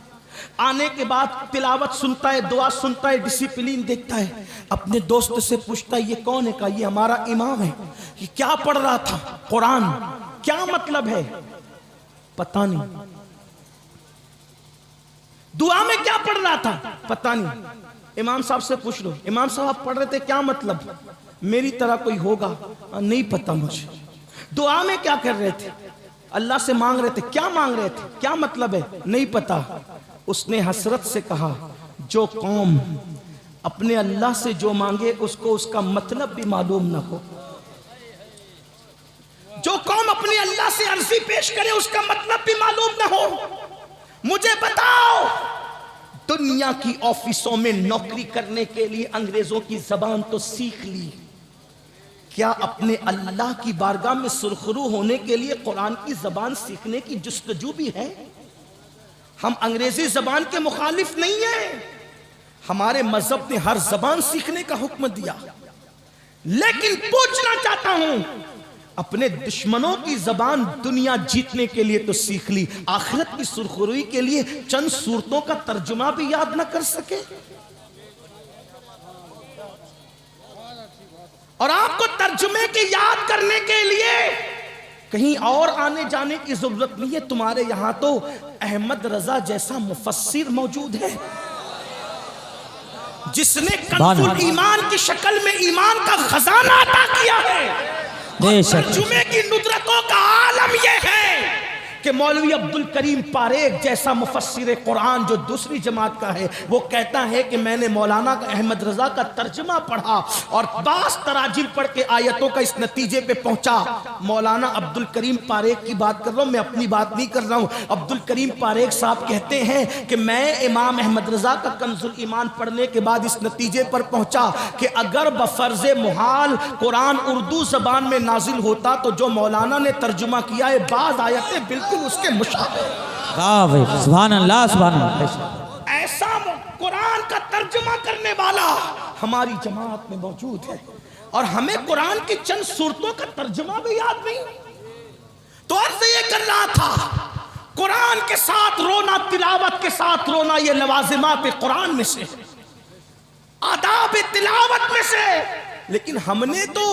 آنے کے بعد تلاوت سنتا ہے، دعا سنتا ہے، ڈسپلین دیکھتا ہے، اپنے دوست سے پوچھتا ہے یہ کون ہے؟ کہا یہ ہمارا امام ہے۔ یہ کیا پڑھ رہا تھا؟ قرآن۔ کیا مطلب ہے؟ پتہ نہیں۔ دعا میں کیا پڑھ رہا تھا؟ پتہ نہیں۔ امام صاحب سے پوچھ لو، امام صاحب پڑھ رہے تھے کیا مطلب؟ میری طرح کوئی ہوگا؟ نہیں پتہ مجھے۔ دعا میں کیا کر رہے تھے؟ اللہ سے مانگ رہے تھے۔ کیا مانگ رہے تھے؟ کیا مطلب ہے؟ نہیں پتہ۔ اس نے حسرت سے کہا جو قوم اپنے اللہ سے جو مانگے اس کو اس کا مطلب بھی معلوم نہ ہو، جو قوم اپنے اللہ سے عرضی پیش کرے اس کا مطلب بھی معلوم نہ ہو۔ مجھے بتاؤ، دنیا کی آفسوں میں نوکری کرنے کے لیے انگریزوں کی زبان تو سیکھ لی، کیا اپنے اللہ کی بارگاہ میں سرخرو ہونے کے لیے قرآن کی زبان سیکھنے کی جستجو بھی ہے؟ ہم انگریزی زبان کے مخالف نہیں ہیں، ہمارے مذہب نے ہر زبان سیکھنے کا حکم دیا، لیکن پوچھنا چاہتا ہوں اپنے دشمنوں کی زبان دنیا جیتنے کے لیے تو سیکھ لی، آخرت کی سرخروئی کے لیے چند صورتوں کا ترجمہ بھی یاد نہ کر سکے؟ اور آپ کو ترجمے کے یاد کرنے کے لیے کہیں اور آنے جانے کی ضرورت نہیں ہے، تمہارے یہاں تو احمد رضا جیسا مفسر موجود ہے جس نے کنز الایمان کی شکل میں ایمان کا خزانہ عطا کیا ہے، اور ترجمے کی ندرتوں کا عالم یہ ہے کہ مولوی عبدالکریم پاریک جیسا مفسر قرآن جو دوسری جماعت کا ہے وہ کہتا ہے کہ میں نے مولانا احمد رضا کا ترجمہ پڑھا اور بعض تراجم پڑھ کے آیتوں کا اس نتیجے پہ پہنچا۔ مولانا عبدالکریم پاریک کی بات کر رہا ہوں، میں اپنی بات نہیں کر رہا ہوں۔ عبدالکریم پاریک صاحب کہتے ہیں کہ میں امام احمد رضا کا کنز الایمان پڑھنے کے بعد اس نتیجے پر پہنچا کہ اگر بفرض محال قرآن اردو زبان میں نازل ہوتا تو جو مولانا نے ترجمہ کیا ہے بعض آیتیں بالکل اس کے مشابہ۔ سبحان اللہ سبحان اللہ۔ ایسا قرآن کا ترجمہ کرنے والا ہماری جماعت میں موجود ہے، اور ہمیں قرآن کی چند صورتوں کا ترجمہ بھی یاد نہیں۔ تو عرض یہ کر رہا تھا قرآن قرآن کے ساتھ رونا، تلاوت کے ساتھ رونا، یہ لوازمات قرآن میں سے، آداب تلاوت میں سے۔ لیکن ہم نے تو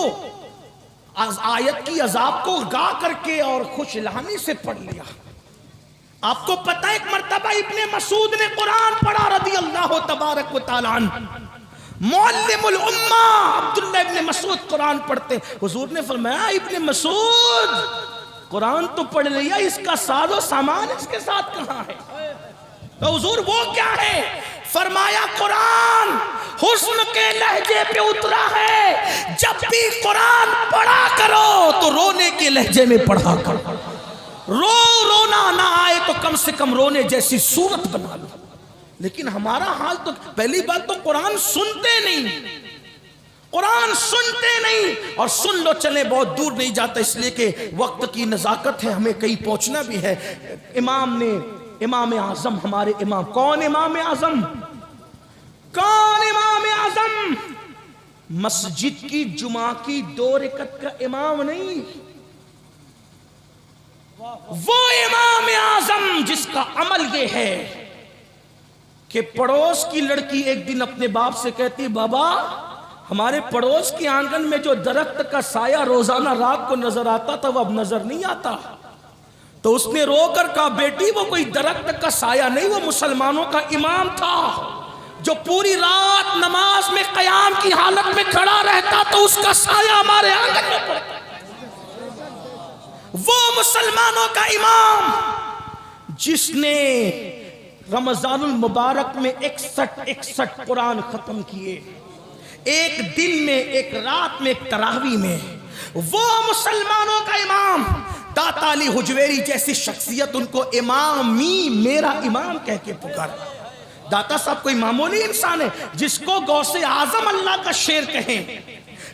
آیت کی عذاب کو گا کر کے اور خوش الہانی سے پڑھ لیا۔ آپ کو پتہ ہے ایک مرتبہ ابن مسعود نے قرآن پڑھا رضی اللہ تبارک و تعالی عنہ، معلم الامہ عبداللہ ابن مسعود قرآن پڑھتے، حضور نے فرمایا ابن مسعود قرآن تو پڑھ لیا، اس کا ساز و سامان اس کے ساتھ کہاں ہے؟ تو حضور وہ کیا ہے؟ فرمایا قرآن حسن کے لہجے پہ اترا ہے، جب بھی قرآن پڑھا کرو تو رونے کے لہجے میں پڑھا کرو، رونا نہ آئے تو کم سے کم رونے جیسی صورت بنا لو۔ لیکن ہمارا حال تو پہلی بات تو قرآن سنتے نہیں، قرآن سنتے نہیں، اور سن لو چلے بہت دور نہیں جاتا، اس لیے کہ وقت کی نزاکت ہے، ہمیں کہیں پہنچنا بھی ہے۔ امام اعظم ہمارے امام، کون امام اعظم؟ کون امام اعظم؟ مسجد کی جمعہ کی 2 رکعت کا امام نہیں، وہ امام اعظم جس کا عمل یہ ہے کہ پڑوس کی لڑکی ایک دن اپنے باپ سے کہتی، بابا ہمارے پڑوس کے آنگن میں جو درخت کا سایہ روزانہ رات کو نظر آتا تھا وہ اب نظر نہیں آتا۔ تو اس نے رو کر کہا، بیٹی وہ کوئی درخت کا سایہ نہیں، وہ مسلمانوں کا امام تھا جو پوری رات نماز میں قیام کی حالت میں کھڑا رہتا تو اس کا سایہ ہمارے آنگن میں پڑتا۔ وہ مسلمانوں کا امام جس نے رمضان المبارک میں 61 قرآن ختم کیے، ایک دن میں، ایک رات میں، ایک تراویح میں، وہ مسلمانوں کا امام۔ داتا علی حجویری جیسی شخصیت ان کو امامی، میرا امام کہہ کے پکار۔ داتا صاحب کوئی معمولی انسان ہے جس کو غوث اعظم اللہ کا شیر کہیں۔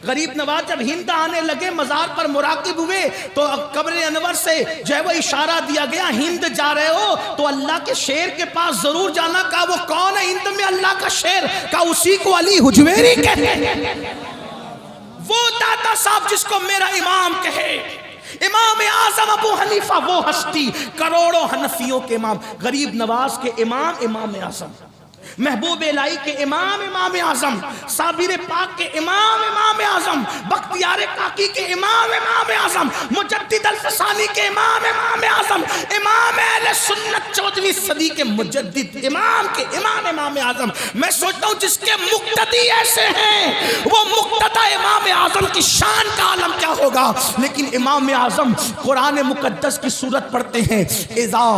غریب نواز جب ہند آنے لگے، مزار پر مراقب ہوئے تو قبر انور سے جو ہے وہ اشارہ دیا گیا، ہند جا رہے ہو تو اللہ کے شیر کے پاس ضرور جانا۔ کہا وہ کون ہے ہند میں اللہ کا شیر؟ کہا اسی کو علی حجویری کہتے ہیں۔ وہ داتا صاحب جس کو میرا امام کہے، امام اعظم ابو حنیفہ، وہ ہستی کروڑوں حنفیوں کے امام، غریب نواز کے امام، امام اعظم، محبوب الہی کے امام، امام اعظم، صابر پاک کے امام، امام اعظم، بختیار کاکی کے امام، امام اعظم، مجدد الفسانی کے امام، امام اعظم، امام اہل سنت 14ویں صدی کے مجدد امام کے امام، امام اعظم۔ میں سوچتا ہوں جس کے مقتدی ایسے ہیں، وہ مقتدی امام اعظم کی شان کا عالم کیا ہوگا۔ لیکن امام اعظم قرآن مقدس کی سورت پڑھتے ہیں، اذا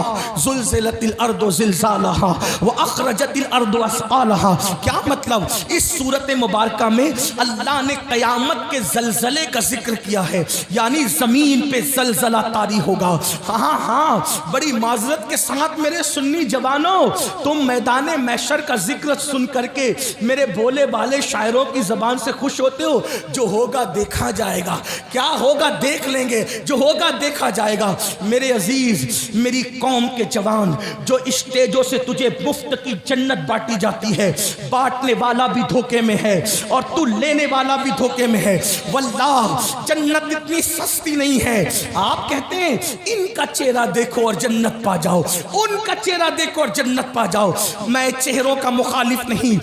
زلزلت الارض زلزالہا واخرجت الارض اسقالہا۔ کیا مطلب؟ اس سورت مبارکہ میں اللہ نے قیامت کے زلزلے کا ذکر کیا ہے، یعنی زمین پہ زلزلہ طاری ہوگا۔ ہاں بڑی معذرت کے ساتھ میرے سنی جوانوں، تم میدان محشر کا ذکر سن کر کے میرے بھولے بالے شاعروں کی زبان سے خوش ہوتے ہو۔ جو ہوگا دیکھا جائے گا، کیا ہوگا دیکھ لیں گے، جو ہوگا دیکھا جائے گا۔ میرے عزیز، میری قوم کے جوان، جو اسٹیجوں سے تجھے مفت کی جنت بانٹی جاتی ہے، بانٹنے والا بھی دھوکے میں ہے اور تو لینے والا بھی دھوکے میں ہے۔ واللہ جنت اتنی سستی نہیں ہے۔ آپ کہتے ہیں ان کا چہرہ دیکھو اور جنت پا جاؤ، ان کا چہرہ دیکھو اور جنت پا جاؤ۔ میں چہروں کا مخالف نہیں،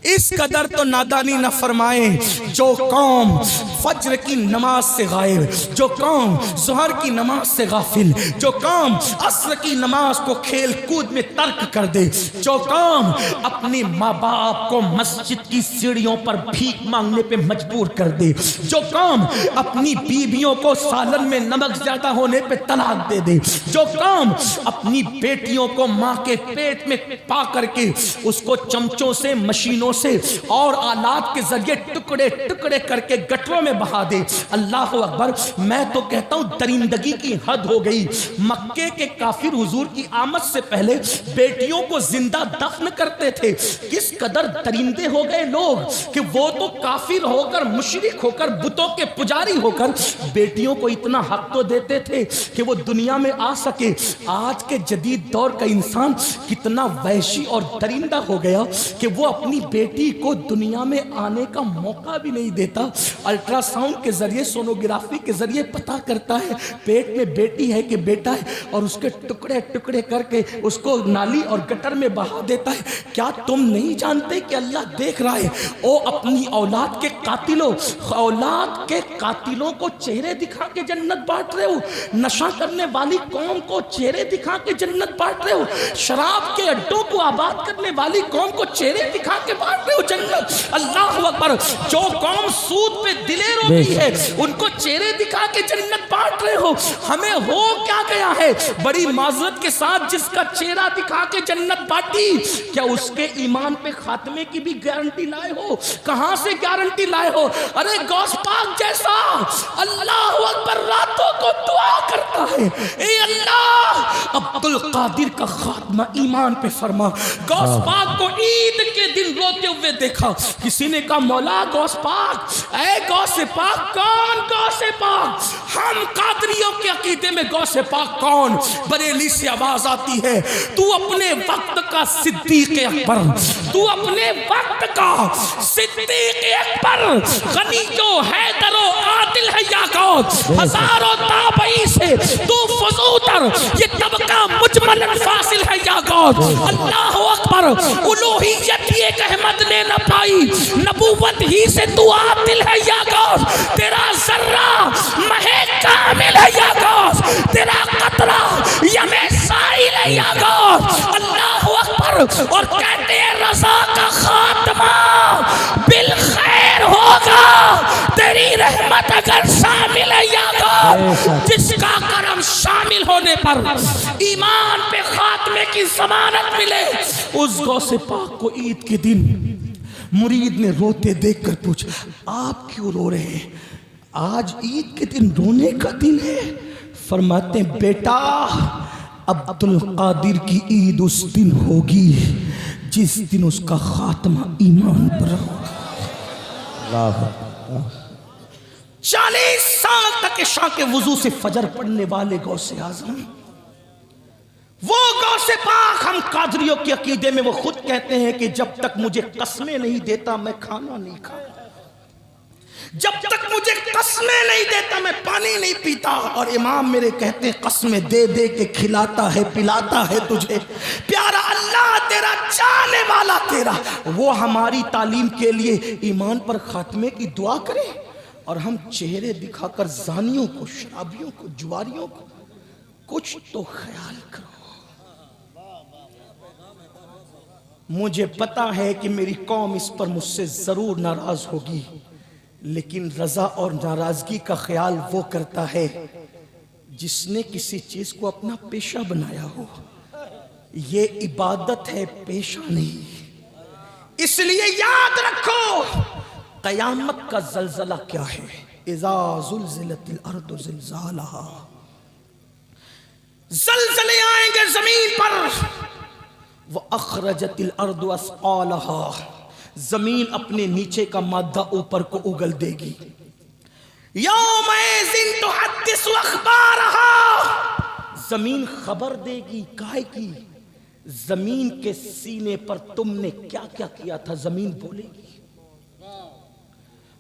اس قدر تو نادانی نہ فرمائیں جو قوم فجر کی نماز سے غائب، جو قوم ظہر کی نماز سے غافل، جو قوم عصر کی نماز کو کھیل کود میں ترک کر دے، جو قوم اپنے ماں باپ کو مسجد کی سیڑھیوں پر بھیک مانگنے پہ مجبور کر دے، جو قوم اپنی بیویوں کو سالن میں نمک زیادہ ہونے پہ طلاق دے دے، جو قوم اپنی بیٹیوں کو ماں کے پیٹ میں پا کر کے اس کو چمچوں سے، مشینوں سے اور آلات کے ذریعے ٹکڑے ٹکڑے کر کے گٹروں میں بہا دے۔ اللہ اکبر! میں تو کہتا ہوں درندگی کی حد ہو گئی۔ مکے کے کافر حضور کی آمد سے پہلے بیٹیوں کو زندہ دفن کرتے تھے۔ کس قدر درندے ہو گئے لوگ کہ وہ تو کافر ہو کر، مشرک ہو کر، بتوں کے پجاری ہو کر بیٹیوں کو اتنا حق تو دیتے تھے کہ وہ دنیا میں آ سکے۔ آج کے جدید دور کا انسان کتنا وحشی اور درندہ ہو گیا کہ وہ اپنی بیٹی بیٹی کو دنیا میں آنے کا موقع بھی نہیں دیتا، الٹرا ساؤنڈ کے ذریعے، سونوگرافی کے ذریعے پتا کرتا ہے پیٹ میں بیٹی ہے کہ بیٹا ہے، اور اس کے ٹکڑے ٹکڑے کر کے اس کو نالی اور گٹر میں بہا دیتا ہے۔ کیا تم نہیں جانتے کہ اللہ دیکھ رہا ہے؟ او اپنی اولاد کے قاتلوں، اولاد کے قاتلوں کو چہرے دکھا کے جنت بانٹ رہے ہو، نشہ کرنے والی قوم کو چہرے دکھا کے جنت بانٹ رہے ہو، شراب کے اڈوں کو آباد کرنے والی قوم کو چہرے دکھا کے بانٹ رہے ہو جنت۔ اللہ اکبر، جو قوم سود پہ دلیر ہوتی ہے ان کو چہرے دکھا کے جنت بانٹ رہے ہو۔ ہمیں ہو کیا گیا ہے؟ بڑی معذرت کے ساتھ جس کا چہرہ دکھا کے جنت بانٹی، کیا اس کے ایمان پہ خاتمے کی بھی گارنٹی لائے ہو؟ کہاں سے گارنٹی لائے ہو؟ ارے غوث پاک جیسا اللہ اکبر راتوں کو دعا کرتا ہے، اے اللہ عبد القادر کا خاتمہ ایمان پہ فرما۔ غوث پاک کو عید کے دن روتے ہوئے دیکھا، کسی نے کہا مولا غوث پاک، اے غوث پاک کون؟ غوث پاک ہم قادریوں کے عقیدے میں غوث پاک کون؟ بریلی سے آواز آتی ہے، تو اپنے وقت کا صدیق اکبر، تو اپنے وقت کا صدیق اکبر، غنی جو حیدر و عادل ہے یا غوث، ہزاروں تابعی سے تو فضوتر، یہ طبقہ مجمل فاصل ہے یا غوث۔ اللہ اکبر، الوہیت ہی ایک احمد نے نہ پائی، نبوت ہی سے تو عادل ہے یا غوث، تیرا ذرہ مہے کامل ہے یا غوث، تیرا قطرہ یم سائل ہے یا غوث۔ اللہ اکبر، اور کہتے ہیں رضا کا خاتمہ بالخیر ہوگا، تیری رحمت اگر شامل ہے یا غوث، جس کا کرم شامل ہونے پر ایمان پہ خاتمے کی ضمانت ملے۔ اس غوث پاک کو عید کے دن مرید نے روتے دیکھ کر پوچھا، آپ کیوں رو رہے ہیں؟ آج عید کے دن رونے کا دن ہے؟ فرماتے ہیں بیٹا عبد القادر کی عید اس دن ہوگی جس دن اس کا خاتمہ ایمان پر ہوگا۔ 40 سال تک عشاء کے وضو سے فجر پڑھنے والے غوث اعظم، وہ غوث پاک ہم قادریوں کے عقیدے میں وہ خود کہتے ہیں کہ جب تک مجھے قسمیں نہیں دیتا میں کھانا نہیں کھاتا، جب تک مجھے قسمیں نہیں دیتا میں پانی نہیں پیتا، اور امام میرے کہتے ہیں قسمیں دے دے کے کھلاتا ہے پلاتا ہے تجھے پیارا اللہ تیرا، چاہنے والا تیرا۔ وہ ہماری تعلیم کے لیے ایمان پر خاتمے کی دعا کرے، اور ہم چہرے دکھا کر زانیوں کو، شرابیوں کو، جواریوں کو، کچھ تو خیال کرو۔ مجھے پتا ہے کہ میری قوم اس پر مجھ سے ضرور ناراض ہوگی، لیکن رضا اور ناراضگی کا خیال وہ کرتا ہے جس نے کسی چیز کو اپنا پیشہ بنایا ہو۔ یہ عبادت ہے، پیشہ نہیں۔ اس لیے یاد رکھو قیامت کا زلزلہ کیا ہے، اذا زلزلت الارض زلزالہا، زلزلے آئیں گے زمین پر، وَأَخْرَجَتِ الْأَرْضُ أَثْقَالَهَا، زمین اپنے نیچے کا مادہ اوپر کو اگل دے گی۔ يَوْمَئِذٍ تُحَدِّثُ أَخْبَارَهَا، زمین خبر دے گی، کائے کی؟ زمین کے سینے پر تم نے کیا کیا کیا تھا زمین بولے گی۔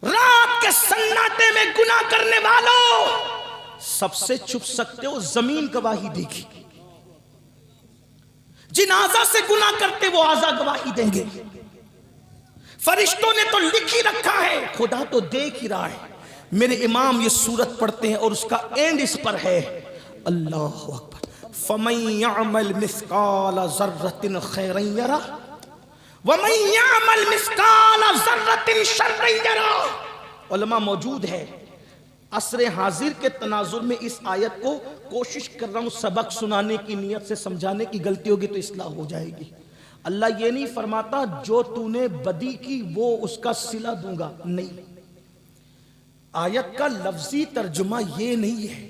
رات کے سناٹے میں گناہ کرنے والوں سب سے چھپ سکتے ہو، زمین گواہی دے گی۔ جن اعضاء سے گناہ کرتے وہ اعضاء گواہی دیں گے۔ فرشتوں نے تو لکھ ہی رکھا ہے، خدا تو دیکھ ہی رہا ہے۔ میرے امام یہ سورت پڑھتے ہیں اور اس کا اینڈ اس پر ہے، اللہ اکبر، فَمَن يَعْمَلْ مِثْقَالَ ذَرَّةٍ خَيْرًا يَرَهُ وَمَن يَعْمَلْ مِثْقَالَ ذَرَّةٍ شَرًّا يَرَهُ۔ علماء موجود ہے، عصر حاضر کے تناظر میں اس آیت کو کوشش کر رہا ہوں سبق سنانے کی نیت سے سمجھانے کی، غلطی ہوگی تو اصلاح ہو جائے گی۔ اللہ یہ نہیں فرماتا جو تو نے بدی کی وہ اس کا صلہ دوں گا، نہیں، آیت کا لفظی ترجمہ یہ نہیں ہے۔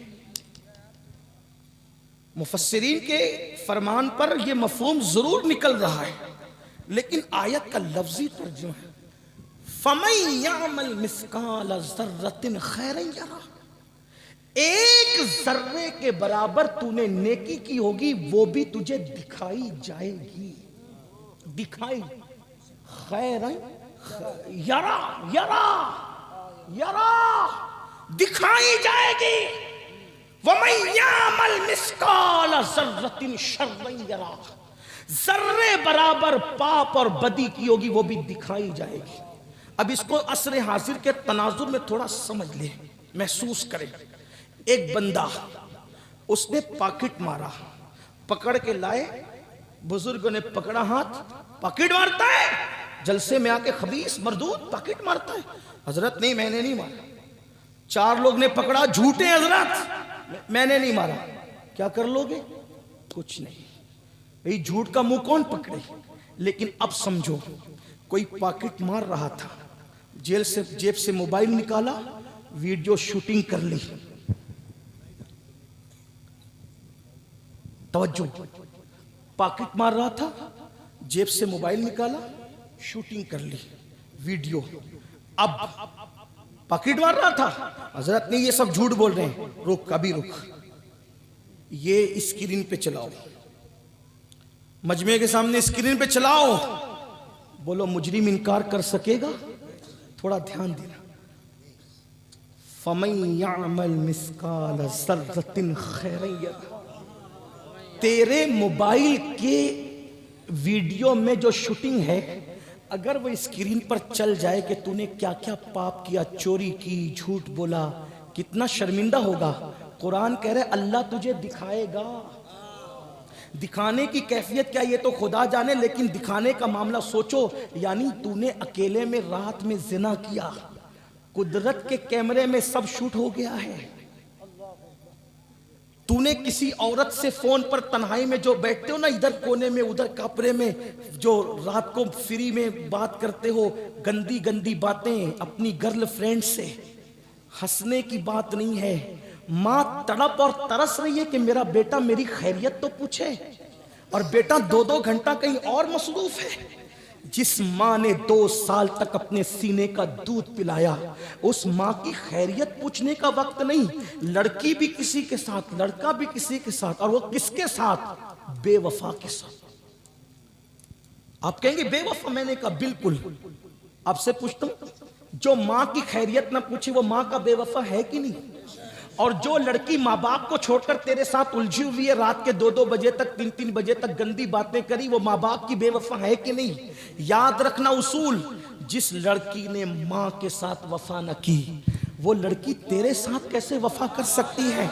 مفسرین کے فرمان پر یہ مفہوم ضرور نکل رہا ہے، لیکن آیت کا لفظی ترجمہ ہے فَمَن يَعْمَلْ مِثْقَالَ ذَرَّةٍ خَيْرًا يَرَهُ، ایک ذرے کے برابر تو نے نیکی کی ہوگی وہ بھی تجھے دکھائی جائے گی، دکھائی خیرًا یرا یرا یرا دکھائی جائے گی. وَمَن يَعْمَلْ مِثْقَالَ ذَرَّةٍ شَرًّا يَرَهُ, ذرے برابر پاپ اور بدی کی ہوگی وہ بھی دکھائی جائے گی. اب اس کو عصر حاضر کے تناظر میں تھوڑا سمجھ لیں, محسوس کریں. ایک بندہ اس نے پاکٹ مارا, پکڑ کے لائے, بزرگوں نے پکڑا ہاتھ, پاکٹ مارتا ہے, جلسے میں آ کے خبیث مردود پاکٹ مارتا ہے. حضرت نہیں, میں نے نہیں مارا. 4 لوگ نے پکڑا, جھوٹے حضرت, میں نے نہیں مارا. کیا کر لو گے؟ کچھ نہیں. بھئی جھوٹ کا منہ کون پکڑے؟ لیکن اب سمجھو, کوئی پاکٹ مار رہا تھا, جیب سے موبائل نکالا, ویڈیو شوٹنگ کر لی. توجہ, پاکٹ مار رہا تھا, جیب سے موبائل نکالا, شوٹنگ کر لی, ویڈیو. اب پاکٹ مار رہا تھا, حضرت نہیں یہ سب جھوٹ بول رہے ہیں. رک, ابھی رک, یہ اسکرین پہ چلاؤ, مجمع کے سامنے اسکرین پہ چلاؤ. بولو مجرم انکار کر سکے گا؟ تھوڑا دھیان دینا. فَمَن يَعْمَلْ مِثْقَالَ ذَرَّةٍ خَيْرًا يَرَهُ, تیرے موبائل کے ویڈیو میں جو شوٹنگ ہے, اگر وہ اسکرین پر چل جائے کہ تو نے کیا کیا پاپ کیا, چوری کی, جھوٹ بولا, کتنا شرمندہ ہوگا. قرآن کہہ رہے اللہ تجھے دکھائے گا. دکھانے کی کیفیت کیا یہ تو خدا جانے, لیکن دکھانے کا معاملہ سوچو. یعنی تو نے اکیلے میں رات میں زنا کیا, قدرت کے کیمرے میں سب شوٹ ہو گیا ہے. تو نے کسی عورت سے فون پر تنہائی میں جو بیٹھتے ہو نا, ادھر کونے میں ادھر کپڑے میں, جو رات کو فری میں بات کرتے ہو, گندی گندی باتیں اپنی گرل فرینڈ سے, ہنسنے کی بات نہیں ہے. ماں تڑپ اور ترس رہی ہے کہ میرا بیٹا میری خیریت تو پوچھے, اور بیٹا 2 گھنٹہ کہیں اور مصروف ہے. جس ماں نے 2 سال تک اپنے سینے کا دودھ پلایا, اس ماں کی خیریت پوچھنے کا وقت نہیں. لڑکی بھی کسی کے ساتھ, لڑکا بھی کسی کے ساتھ, اور وہ کس کے ساتھ؟ بے وفا کے ساتھ. آپ کہیں گے بے وفا, میں نے کہا بالکل. آپ سے پوچھتا ہوں, جو ماں کی خیریت نہ پوچھے وہ ماں کا بے وفا ہے کہ نہیں؟ اور جو لڑکی ماں باپ کو چھوڑ کر تیرے ساتھ الجھی ہوئی ہے, رات کے 2 بجے تک 3 بجے تک گندی باتیں کری, وہ ماں باپ کی بے وفا ہے کہ نہیں؟ یاد رکھنا اصول, جس لڑکی نے ماں کے ساتھ وفا نہ کی, وہ لڑکی تیرے ساتھ کیسے وفا کر سکتی ہے؟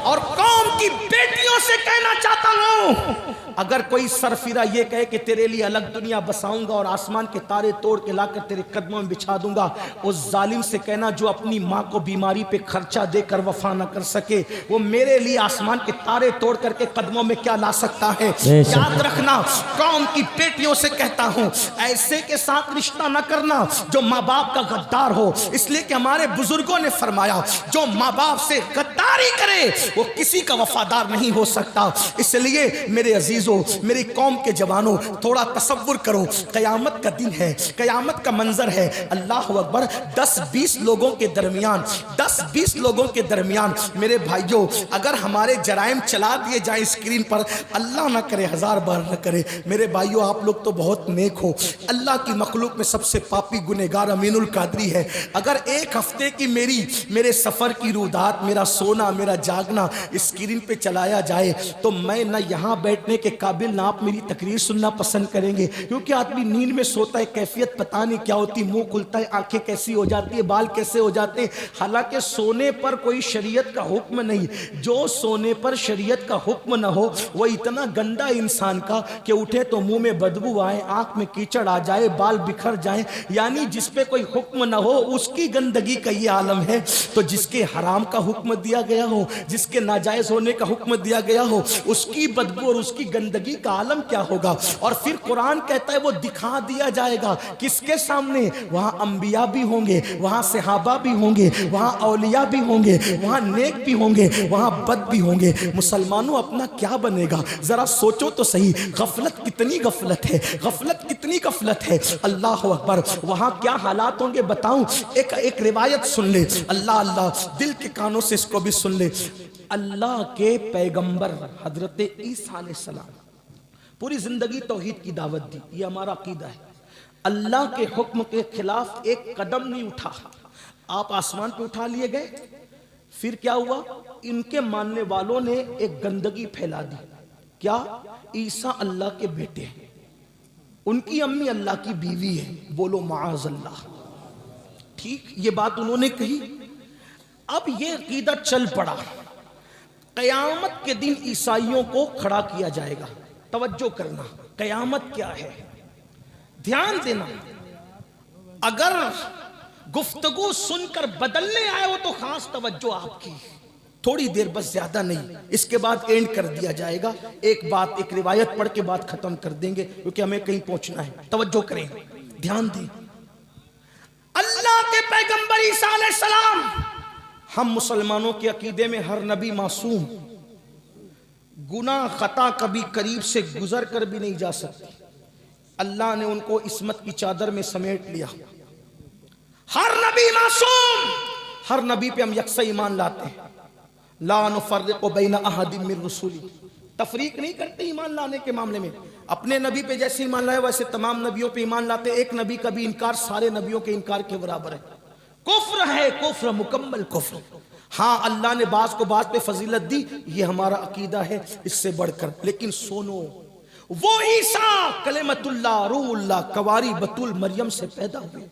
اور قوم کی بیٹیوں سے کہنا چاہتا ہوں, اگر کوئی سرفیرہ یہ کہے کہ تیرے لیے الگ دنیا بساؤں گا اور آسمان کے تارے توڑ کے لا کر تیرے قدموں میں بچھا دوں گا, اس ظالم سے کہنا جو اپنی ماں کو بیماری پہ خرچہ دے کر وفا نہ کر سکے, وہ میرے لیے آسمان کے تارے توڑ کر کے قدموں میں کیا لا سکتا ہے؟ یاد رکھنا, قوم کی بیٹیوں سے کہتا ہوں, ایسے کے ساتھ رشتہ نہ کرنا جو ماں باپ کا غدار ہو, اس لیے کہ ہمارے بزرگوں نے فرمایا جو ماں باپ سے غداری کرے وہ کسی کا وفادار نہیں ہو سکتا. اس لیے میرے عزیزوں, میری قوم کے جوانوں, تھوڑا تصور کرو, قیامت کا دن ہے, قیامت کا منظر ہے. اللہ اکبر, 10-20 لوگوں کے درمیان, 10-20 لوگوں کے درمیان میرے بھائیوں, اگر ہمارے جرائم چلا دیے جائیں اسکرین پر, اللہ نہ کرے, 1000 بار نہ کرے, میرے بھائیوں آپ لوگ تو بہت نیک ہو, اللہ کی مخلوق میں سب سے پاپی گنہگار امین القادری ہے. اگر 1 ہفتے کی میرے سفر کی رودات, میرا سونا, میرا جاگنا اسکرین پہ چلایا جائے تو میں نہ یہاں بیٹھنے کے قابل نہ آپ میری تقریر سننا پسند کریں گے, کیونکہ آدمی نیند میں سوتا ہے, کیفیت پتہ نہیں کیا ہوتی, منہ کھلتا ہے, آنکھیں کیسی ہو جاتی ہے, بال کیسے ہو جاتے ہیں. حالانکہ سونے پر کوئی شریعت کا حکم نہیں, جو سونے پر شریعت کا حکم نہ ہو وہ اتنا گندا انسان کا کہ اٹھے تو منہ میں بدبو آئے, آنکھ میں کیچڑ آ جائے, بال بکھر جائیں, یعنی جس پہ کوئی حکم نہ ہو اس کی گندگی کا یہ عالم ہے. تو جس کے حرام کا حکم دیا گیا ہو, جس کے ناجائز ہونے کا حکم دیا گیا ہو, اس کی بدبو اور اس کی گندگی کا عالم کیا ہوگا. اور پھر قرآن کہتا ہے وہ دکھا دیا جائے گا کس کے سامنے؟ وہاں انبیاء بھی ہوں گے, وہاں صحابہ بھی ہوں گے, وہاں اولیاء بھی ہوں گے, وہاں نیک بھی ہوں گے, وہاں بد بھی ہوں گے. مسلمانوں اپنا کیا بنے گا ذرا سوچو تو صحیح. غفلت کتنی غفلت ہے, غفلت کتنی غفلت ہے. اللہ اکبر, وہاں کیا حالات ہوں گے بتاؤں. ایک روایت سن لے, اللہ دل کے کانوں سے اس کو بھی سن لے. اللہ کے پیغمبر حضرت عیسیٰ علیہ السلام پوری زندگی توحید کی دعوت دی, یہ ہمارا عقیدہ ہے. اللہ کے حکم کے خلاف ایک قدم نہیں اٹھا، آپ آسمان پہ اٹھا لیے گئے۔ پھر کیا ہوا؟ ان کے ماننے والوں نے ایک گندگی پھیلا دی، کیا؟ عیسیٰ اللہ کے بیٹے ہیں، ان کی امی اللہ کی بیوی ہے، بولو معاذ اللہ۔ ٹھیک، یہ بات انہوں نے کہی۔ اب یہ عقیدہ چل پڑا، قیامت کے دن عیسائیوں کو کھڑا کیا جائے گا۔ توجہ کرنا، قیامت کیا ہے، دھیان دینا۔ اگر گفتگو سن کر بدلنے آئے ہو تو خاص توجہ آپ کی، تھوڑی دیر بس، زیادہ نہیں، اس کے بعد اینڈ کر دیا جائے گا۔ ایک بات، ایک روایت پڑھ کے بات ختم کر دیں گے، کیونکہ ہمیں کہیں پہنچنا ہے۔ توجہ کریں، دھیان دیں۔ اللہ کے پیغمبر عیسیٰ علیہ السلام، ہم مسلمانوں کے عقیدے میں ہر نبی معصوم، گناہ خطا کبھی قریب سے گزر کر بھی نہیں جا سکتی، اللہ نے ان کو عصمت کی چادر میں سمیٹ لیا۔ ہر نبی معصوم، ہر نبی پہ ہم یکساں ایمان لاتے ہیں، لا نفرق بین احد من رسولی، تفریق نہیں کرتے ایمان لانے کے معاملے میں۔ اپنے نبی پہ جیسے ایمان لائے ویسے تمام نبیوں پہ ایمان لاتے، ایک نبی کا بھی انکار سارے نبیوں کے انکار کے برابر ہے، کفر ہے، کفر، مکمل کفر۔ ہاں اللہ نے بعض کو بعض پہ فضیلت دی، یہ ہمارا عقیدہ ہے اس سے بڑھ کر، لیکن سنو، وہ عیسیٰ کلمت اللہ، روح اللہ، کواری بطول مریم سے پیدا ہوئے،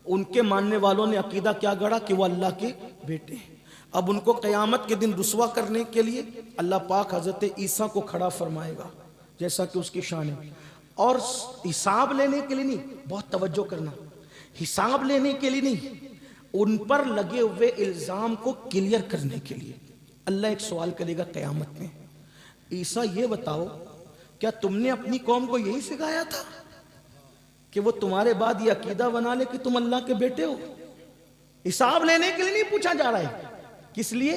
ان کے ماننے والوں نے عقیدہ کیا گڑا کہ وہ اللہ کے بیٹے ہیں۔ اب ان کو قیامت کے دن رسوا کرنے کے لیے اللہ پاک حضرت عیسیٰ کو کھڑا فرمائے گا، جیسا کہ اس کی شان ہے، اور حساب لینے کے لیے نہیں، بہت توجہ کرنا، حساب لینے کے لیے نہیں، ان پر لگے ہوئے الزام کو کلیئر کرنے کے لیے اللہ ایک سوال کرے گا قیامت میں، عیسیٰ یہ بتاؤ کیا تم نے اپنی قوم کو یہی سکھایا تھا کہ وہ تمہارے بعد یہ عقیدہ بنا لے کہ تم اللہ کے بیٹے ہو؟ حساب لینے کے لیے نہیں پوچھا جا رہا ہے، کس لیے؟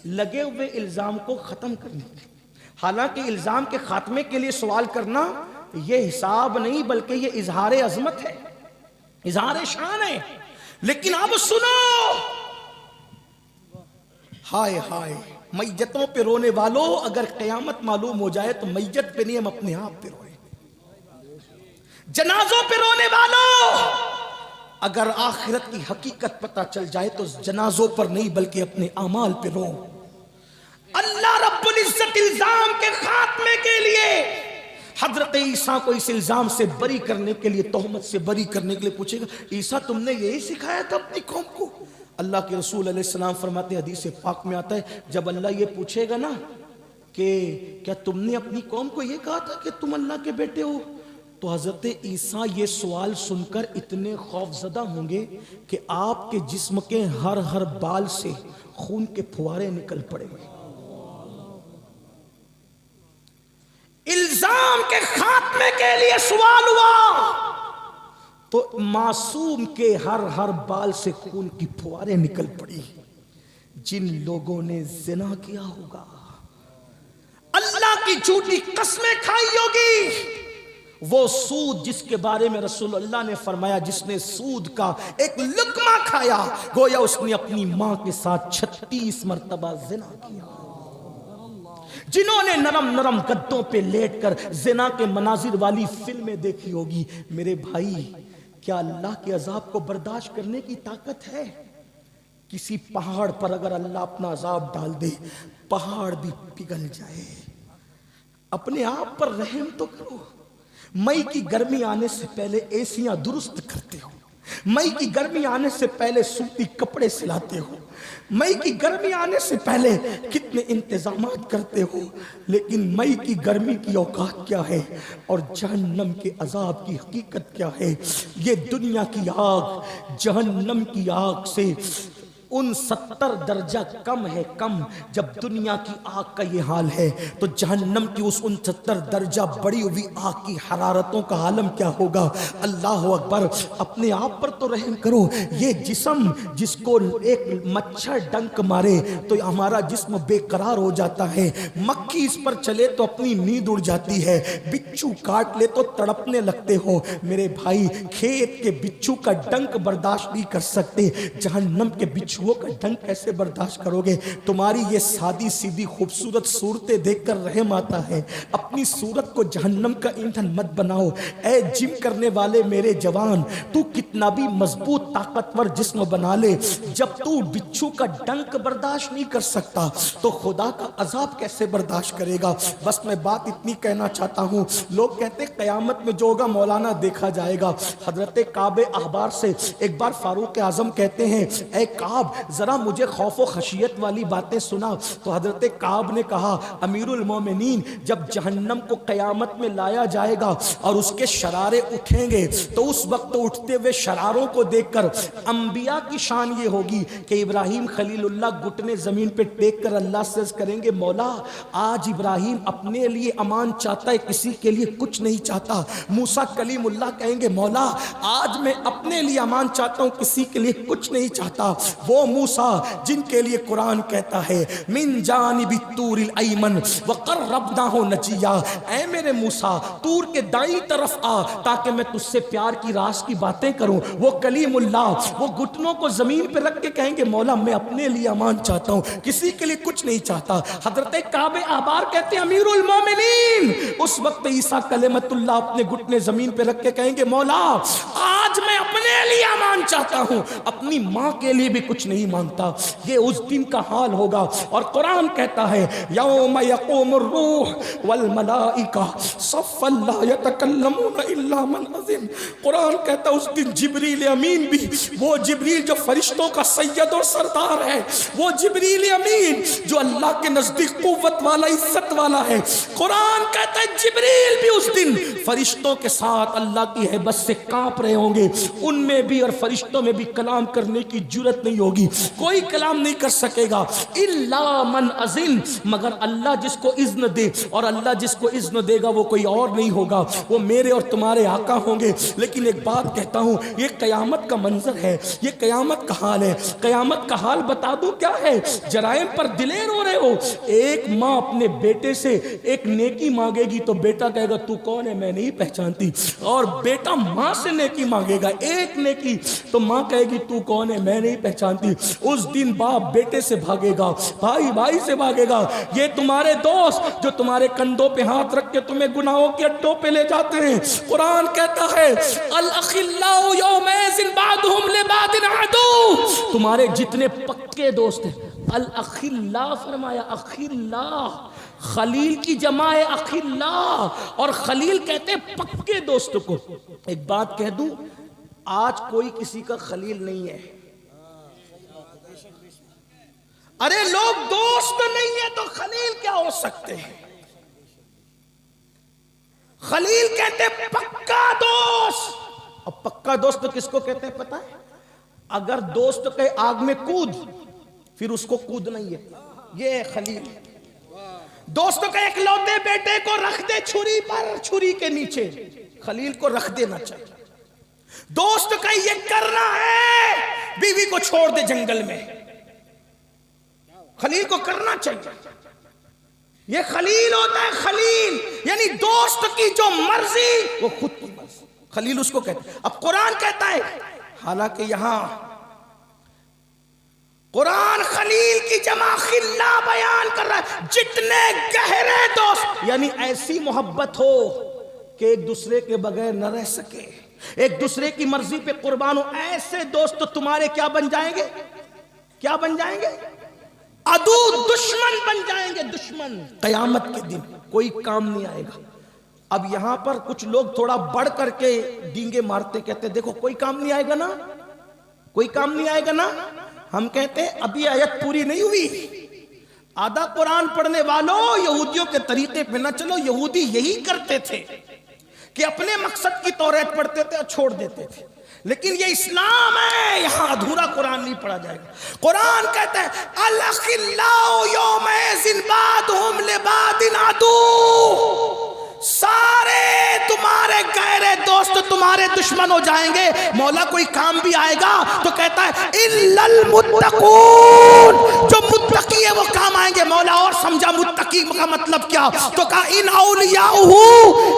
لگے ہوئے الزام کو ختم کرنے کے لیے۔ حالانکہ الزام کے خاتمے کے لیے سوال کرنا یہ حساب نہیں بلکہ یہ اظہار عظمت ہے، اظہار شان ہے۔ لیکن اب سنو، ہائے ہائے، میتوں پہ رونے والوں، اگر قیامت معلوم ہو جائے تو میت پہ نہیں، ہم اپنے آپ پہ روئے۔ جنازوں پہ رونے والوں، اگر آخرت کی حقیقت پتہ چل جائے تو جنازوں پر نہیں بلکہ اپنے اعمال پہ رو۔ اللہ رب العزت الزام کے خاتمے کے لیے حضرت عیسیٰ کو اس الزام سے بری کرنے کے لیے، تہمت سے بری کرنے کے لیے پوچھے گا، عیسیٰ تم نے یہی سکھایا تھا اپنی قوم کو؟ اللہ کے رسول علیہ السلام فرماتے ہیں، حدیث پاک میں آتا ہے، جب اللہ یہ پوچھے گا نا کہ کیا تم نے اپنی قوم کو یہ کہا تھا کہ تم اللہ کے بیٹے ہو، تو حضرت عیسیٰ یہ سوال سن کر اتنے خوف زدہ ہوں گے کہ آپ کے جسم کے ہر بال سے خون کے پھوارے نکل پڑیں گے۔ الزام کے خاتمے کے لیے سوال ہوا تو معصوم کے ہر بال سے خون کی پھوارے نکل پڑی۔ جن لوگوں نے زنا کیا ہوگا، اللہ کی جھوٹی قسمیں کھائی ہوگی، وہ سود جس کے بارے میں رسول اللہ نے فرمایا، جس نے سود کا ایک لقمہ کھایا گویا اس نے اپنی ماں کے ساتھ 36 مرتبہ زنا کیا۔ جنہوں نے نرم گدوں پہ لیٹ کر زنا کے مناظر والی فلمیں دیکھی ہوگی، میرے بھائی کیا اللہ کے عذاب کو برداشت کرنے کی طاقت ہے؟ کسی پہاڑ پر اگر اللہ اپنا عذاب ڈال دے، پہاڑ بھی پگھل جائے۔ اپنے آپ پر رحم تو کرو۔ مئی کی گرمی آنے سے پہلے ایسیاں درست کرتے ہو، مئی کی گرمی آنے سے پہلے سوتی کپڑے سلاتے ہو، مئی کی گرمی آنے سے پہلے کتنے انتظامات کرتے ہو، لیکن مئی کی گرمی کی اوقات کیا ہے اور جہنم کے عذاب کی حقیقت کیا ہے؟ یہ دنیا کی آگ جہنم کی آگ سے ان 70 درجہ کم ہے، کم۔ جب دنیا کی آگ کا یہ حال ہے تو جہنم کی اس 69 درجہ بڑی ہوئی آگ کی حرارتوں کا عالم کیا ہوگا؟ اللہ اکبر۔ اپنے آپ پر تو رحم کرو۔ یہ جسم جس کو ایک مچھر ڈنک مارے تو ہمارا جسم بے قرار ہو جاتا ہے، مکھی اس پر چلے تو اپنی نیند اڑ جاتی ہے، بچھو کاٹ لے تو تڑپنے لگتے ہو۔ میرے بھائی کھیت کے بچھو کا ڈنک برداشت نہیں کر سکتے، جہنم کے بچھو بچھوؤں کا ڈنک کیسے برداشت کرو گے؟ تمہاری یہ سادی سیدھی خوبصورت صورتیں دیکھ کر رحم آتا ہے۔ اپنی صورت کو جہنم کا ایندھن مت بناؤ۔ اے جم کرنے والے میرے جوان، تو کتنا بھی مضبوط طاقتور جسم بنا لے، جب تو بچھو کا ڈنک برداشت نہیں کر سکتا تو خدا کا عذاب کیسے برداشت کرے گا؟ بس میں بات اتنی کہنا چاہتا ہوں، لوگ کہتے ہیں قیامت میں جو ہوگا مولانا دیکھا جائے گا۔ حضرت کعب احبار سے ایک بار فاروق اعظم کہتے ہیں، اے کعب ذرا مجھے خوف و خشیت والی باتیں سنا۔ تو حضرت کعب نے کہا، امیر المومنین، جب جہنم کو قیامت میں لایا جائے گا اور اس کے شرارے اٹھیں گے تو اس وقت اٹھتے ہوئے شراروں کو دیکھ کر انبیاء کی شان یہ ہوگی کہ ابراہیم خلیل اللہ گھٹنے زمین پہ ٹیک کر اللہ سے عرض کریں گے، مولا آج ابراہیم اپنے لیے امان چاہتا ہے، کسی کے لیے کچھ نہیں چاہتا۔ موسیٰ کلیم اللہ کہیں گے، مولا آج میں اپنے لیے امان چاہتا ہوں، کسی کے لیے کچھ نہیں چاہتا۔ وہ موسیٰ جن کے لیے قرآن کہتا ہے من جانب الطور الایمن وقربناہ نجیا، اے میرے موسیٰ طور کے دائیں طرف آ تاکہ میں تجھ سے پیار کی راز کی باتیں کروں۔ وہ کلیم اللہ وہ گھٹنوں کو زمین پہ رکھ کے کہیں گے، مولا میں اپنے لیے امان چاہتا ہوں، کسی کے لیے کچھ نہیں چاہتا۔ حضرت کعب احبار کہتے ہیں، امیر المومنین، اس وقت عیسیٰ کلمت اللہ اپنے گھٹنے زمین پہ رکھ کے کہیں گے، مولا آج میں اپنے لیے امان چاہتا ہوں، اپنی ماں کے لیے بھی کچھ نہیں مانگتا۔ یہ اس دن کا حال ہوگا۔ اور قرآن کہتا ہے، یوم یقوم الروح والملائکہ صفا لا یتکلمون الا من اذن۔ قرآن کہتا ہے اس دن جبریل امین بھی، وہ جبریل جو فرشتوں کا سید اور سردار ہے، وہ جبریل امین جو اللہ کے نزدیک قوت والا عزت والا ہے، قرآن کہتا ہے جبریل بھی اس دن فرشتوں کے ساتھ اللہ کی ہیبت سے کانپ رہے ہوں گے۔ ان میں بھی اور فرشتوں میں بھی کلام کرنے کی جرت نہیں ہوگی، کوئی کلام نہیں کر سکے گا الا من اذن، مگر اللہ جس کو اذن دے، اور اللہ جس کو اذن دے گا وہ کوئی اور نہیں ہوگا، وہ میرے اور تمہارے آقا ہوں گے۔ لیکن ایک بات کہتا ہوں، یہ قیامت کا منظر ہے، یہ قیامت کا حال ہے۔ قیامت کا حال بتا دوں کیا ہے؟ جرائم پر دلیر ہو رہے ہو، ایک ماں اپنے بیٹے سے ایک نیکی مانگے گی تو بیٹا کہے گا تو کون ہے، میں نہیں پہچانتی، اور بیٹا ماں سے نیکی مانگے گا ایک نیکی تو ماں کہے گی تو کون ہے، میں نہیں پہچانتی۔ اس دن باپ بیٹے سے بھاگے گا، بھائی بھائی سے بھاگے گا۔ یہ تمہارے دوست جو تمہارے کندھوں پہ ہاتھ رکھ کے تمہیں گناہوں کے اڈوں پہ لے جاتے ہیں، قرآن کہتا ہے الاخلاء یومئذ بعضهم لبعض عدو، تمہارے جتنے پکے دوست ہیں، الاخلاء فرمایا، اخلاء خلیل کی جمع ہے اخلاء، اور خلیل کہتے ہیں پکے دوست کو۔ ایک بات کہہ دوں، آج کوئی کسی کا خلیل نہیں ہے۔ ارے لوگ دوست نہیں ہے تو خلیل کیا ہو سکتے ہیں؟ خلیل کہتے ہیں پکا دوست، اور پکا دوست کس کو کہتے ہیں پتہ ہے؟ اگر دوست کہے آگ میں کود، پھر اس کو کودنا ہی ہے، یہ ہے خلیل۔ دوست کا ایک لوتے بیٹے کو رکھ دے چھری پر، چھری کے نیچے، خلیل کو رکھ دینا چاہیے۔ دوست کا یہ کرنا ہے، بیوی کو چھوڑ دے جنگل میں، خلیل کو کرنا چاہیے۔ یہ خلیل ہوتا ہے، خلیل یعنی دوست کی جو مرضی وہ خود کی مرضی، خلیل اس کو کہتے ہیں۔ اب قرآن کہتا ہے، حالانکہ یہاں قرآن خلیل کی جمع خلا بیان کر رہا ہے، جتنے گہرے دوست، یعنی ایسی محبت ہو کہ ایک دوسرے کے بغیر نہ رہ سکے، ایک دوسرے کی مرضی پہ قربان ہو، ایسے دوست تمہارے کیا بن جائیں گے؟ کیا بن جائیں گے؟ عدو، دشمن بن جائیں گے، دشمن۔ قیامت کے دن کوئی کام نہیں آئے گا۔ اب یہاں پر کچھ لوگ تھوڑا بڑھ کر کے ڈینگے مارتے، کہتے دیکھو کوئی کام نہیں آئے گا نا، کوئی کام نہیں آئے گا نا۔ ہم کہتے ہیں ابھی آیت پوری نہیں ہوئی، آدھا قرآن پڑھنے والوں یہودیوں کے طریقے پہ نہ چلو۔ یہودی یہی کرتے تھے کہ اپنے مقصد کی توریت پڑھتے تھے اور چھوڑ دیتے تھے، لیکن یہ اسلام ہے، یہاں ادھورا قرآن نہیں پڑھا جائے گا۔ قرآن کہتا ہے الاخلاء یومئذ بعضهم لبعض عدو، سارے تمہارے گہرے دوست تمہارے دشمن ہو جائیں گے۔ مولا کوئی کام بھی آئے گا تو کہتا ہے الا المتقون، جو متقی ہے وہ کام آئیں گے۔ مولا اور سمجھا متقی کا مطلب کیا؟ تو کہا ان اولیاءہ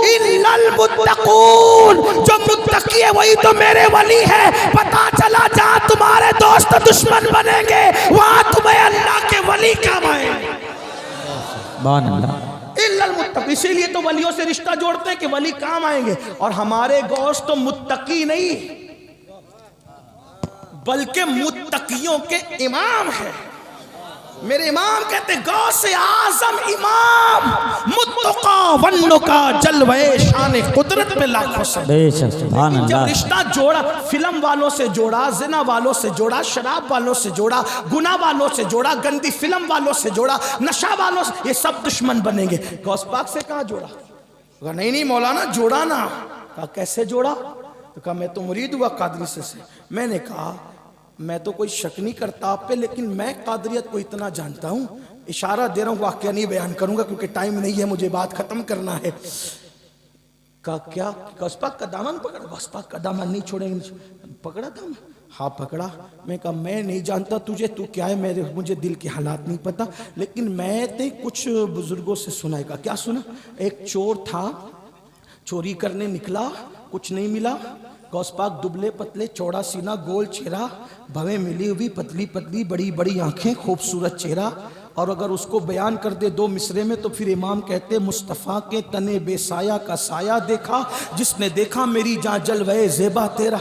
الا المتقون، جو متقی ہے وہی تو میرے ولی ہے۔ پتا چلا جہاں تمہارے دوست دشمن بنیں گے وہاں تمہیں اللہ کے ولی کام آئیں گے. سبحان اللہ. الا المتقی. اسی لیے تو ولیوں سے رشتہ جوڑتے ہیں کہ ولی کام آئیں گے. اور ہمارے غوث تو متقی نہیں بلکہ متقیوں کے امام ہیں. میرے امام کہتے غوث اعظم امام متقا ونکا جلوے شان قدرت پہ لاکھوں سب. بے شک سبحان جب اللہ. رشتہ جوڑا فلم والوں سے جوڑا, زنا والوں سے جوڑا, شراب والوں سے جوڑا, گناہ والوں سے جوڑا, گندی فلم والوں سے جوڑا, نشہ والوں سے, یہ سب دشمن بنیں گے. غوث پاک سے کہاں جوڑا؟ کہا نہیں مولانا جوڑا نا. کہا کیسے جوڑا؟ تو کہا میں تو مرید ہوا قادری سے. میں نے کہا میں تو کوئی شک نہیں کرتا آپ پہ, لیکن میں قادریت کو اتنا جانتا ہوں, اشارہ دے رہا ہوں, واقعہ نہیں بیان کروں گا کیونکہ ٹائم نہیں ہے, مجھے بات ختم کرنا ہے. کہا کیا؟ غوث پاک کا دامن پکڑا. غوث پاک کا دامن نہیں چھوڑیں گے. پکڑا دامن؟ ہاں پکڑا. میں کہا میں نہیں جانتا تجھے, تو کیا ہے, مجھے دل کے حالات نہیں پتا, لیکن میں نے کچھ بزرگوں سے سنا ہے. کہا کیا سنا؟ ایک چور تھا, چوری کرنے نکلا, کچھ نہیں ملا. غوث پاک دبلے پتلے, چوڑا سینہ, گول چہرہ, بھویں ملی ہوئی, پتلی پتلی, بڑی بڑی آنکھیں, خوبصورت چہرہ. اور اگر اس کو بیان کر دے دو مصرے میں تو پھر امام کہتے مصطفیٰ کے تنے بے سایہ کا سایہ دیکھا, جس نے دیکھا میری جان جلوے زیبا تیرا.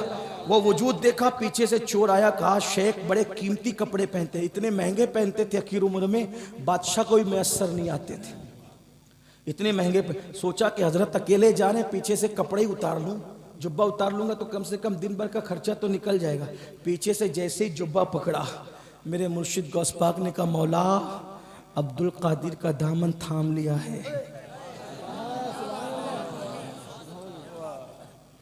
وہ وجود دیکھا, پیچھے سے چور آیا, کہا شیخ بڑے قیمتی کپڑے پہنتے, اتنے مہنگے پہنتے تھے, اخیر عمر میں بادشاہ کوئی میسر نہیں آتے تھے, اتنے مہنگے. سوچا کہ حضرت اکیلے جا رہے ہیں, پیچھے سے کپڑے ہی اتار لوں, جبہ اتار لوں گا تو کم سے کم دن بھر کا خرچہ تو نکل جائے گا. پیچھے سے جیسے ہی جبہ پکڑا, میرے مرشد غوث پاک نے کہا مولا عبد القادر کا دامن تھام لیا ہے.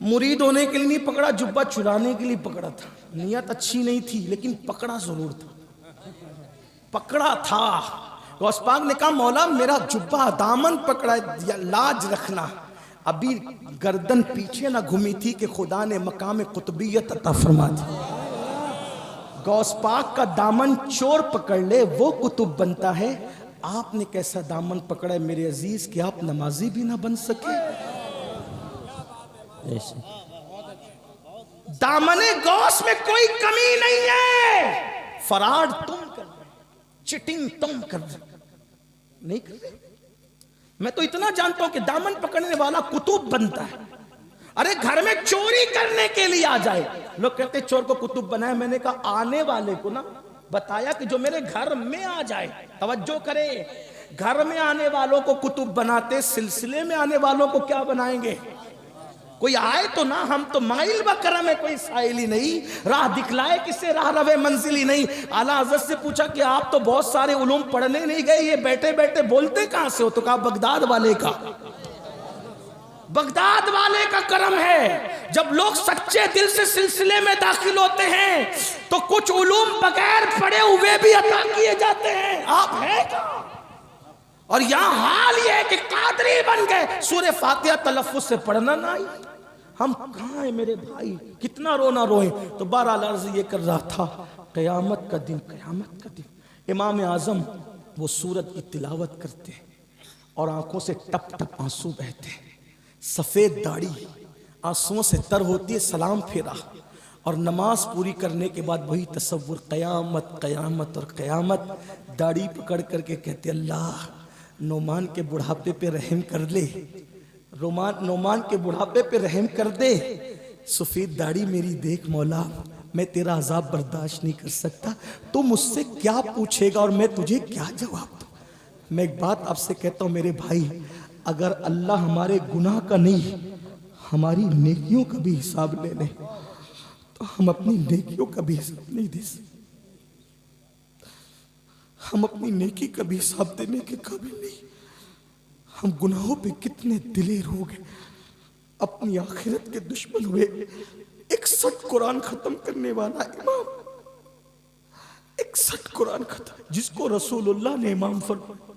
مرید ہونے کے لیے نہیں پکڑا, جبہ چرانے کے لیے پکڑا تھا. نیت اچھی نہیں تھی لیکن پکڑا ضرور تھا, پکڑا تھا. غوث پاک نے کہا مولا میرا جبہ دامن پکڑا ہے, لاج رکھنا. ابھی گردن پیچھے نہ گھومی تھی کہ خدا نے مقام قطبیت عطا فرما دی. غوث پاک کا دامن چور پکڑ لے وہ قطب بنتا ہے, آپ نے کیسا دامن پکڑا ہے میرے عزیز کہ آپ نمازی بھی نہ بن سکے. دامن غوث میں کوئی کمی نہیں ہے. فراڈ تم کر رہے, چٹنگ تم کر رہے, نہیں کر رہے. میں تو اتنا جانتا ہوں کہ دامن پکڑنے والا قطب بنتا ہے. ارے گھر میں چوری کرنے کے لیے آ جائے, لوگ کہتے چور کو قطب بنایا. میں نے کہا آنے والے کو نا بتایا کہ جو میرے گھر میں آ جائے. توجہ کرے, گھر میں آنے والوں کو قطب بناتے, سلسلے میں آنے والوں کو کیا بنائیں گے؟ کوئی آئے تو نا, ہم تو مائل بکرم ہے, کوئی سائل ہی نہیں, راہ دکھلائے کسے راہ روے منزل ہی نہیں. اعلیٰ حضرت سے پوچھا کہ آپ تو بہت سارے علوم پڑھنے نہیں گئے, یہ بیٹھے بیٹھے بولتے کہاں سے ہو؟ تو کہا بغداد والے کا, بغداد والے کا کرم ہے. جب لوگ سچے دل سے سلسلے میں داخل ہوتے ہیں تو کچھ علوم بغیر پڑھے ہوئے بھی عطا کیے جاتے ہیں. آپ ہیں کہاں؟ اور یہاں حال یہ ہے کہ قادری بن گئے, سورہ فاتحہ تلفظ سے پڑھنا نہ آئی. ہم کہاں ہیں میرے بھائی, کتنا رونا روئیں. تو بہرحال عرض یہ کر رہا تھا, قیامت کا دن, قیامت کا دن امام اعظم وہ سورت کی تلاوت کرتے اور آنکھوں سے ٹپ ٹپ آنسو بہتے, سفید داڑھی آنسوؤں سے تر ہوتی ہے, سلام پھیرا اور نماز پوری کرنے کے بعد وہی تصور, قیامت قیامت اور قیامت. داڑھی پکڑ کر کے کہتے اللہ نعمان کے بڑھاپے پہ رحم کر لے, نعمان کے بڑھاپے پہ رحم کر دے. سفید داڑھی میری دیکھ مولا, میں تیرا عذاب برداشت نہیں کر سکتا, تو مجھ سے کیا پوچھے گا اور میں تجھے کیا جواب دوں. میں ایک بات آپ سے کہتا ہوں میرے بھائی, اگر اللہ ہمارے گناہ کا نہیں ہماری نیکیوں کا بھی حساب لے لے تو ہم اپنی نیکیوں کا بھی حساب نہیں دے سکتے. ہم اپنی نیکی کا بھی حساب دینے کے قابل نہیں. ہم گناہوں پہ کتنے دلیر ہو گئے, اپنی آخرت کے دشمن ہوئے. 61 قرآن ختم کرنے والا امام, 61 قرآن ختم, جس کو رسول اللہ نے امام فرمایا.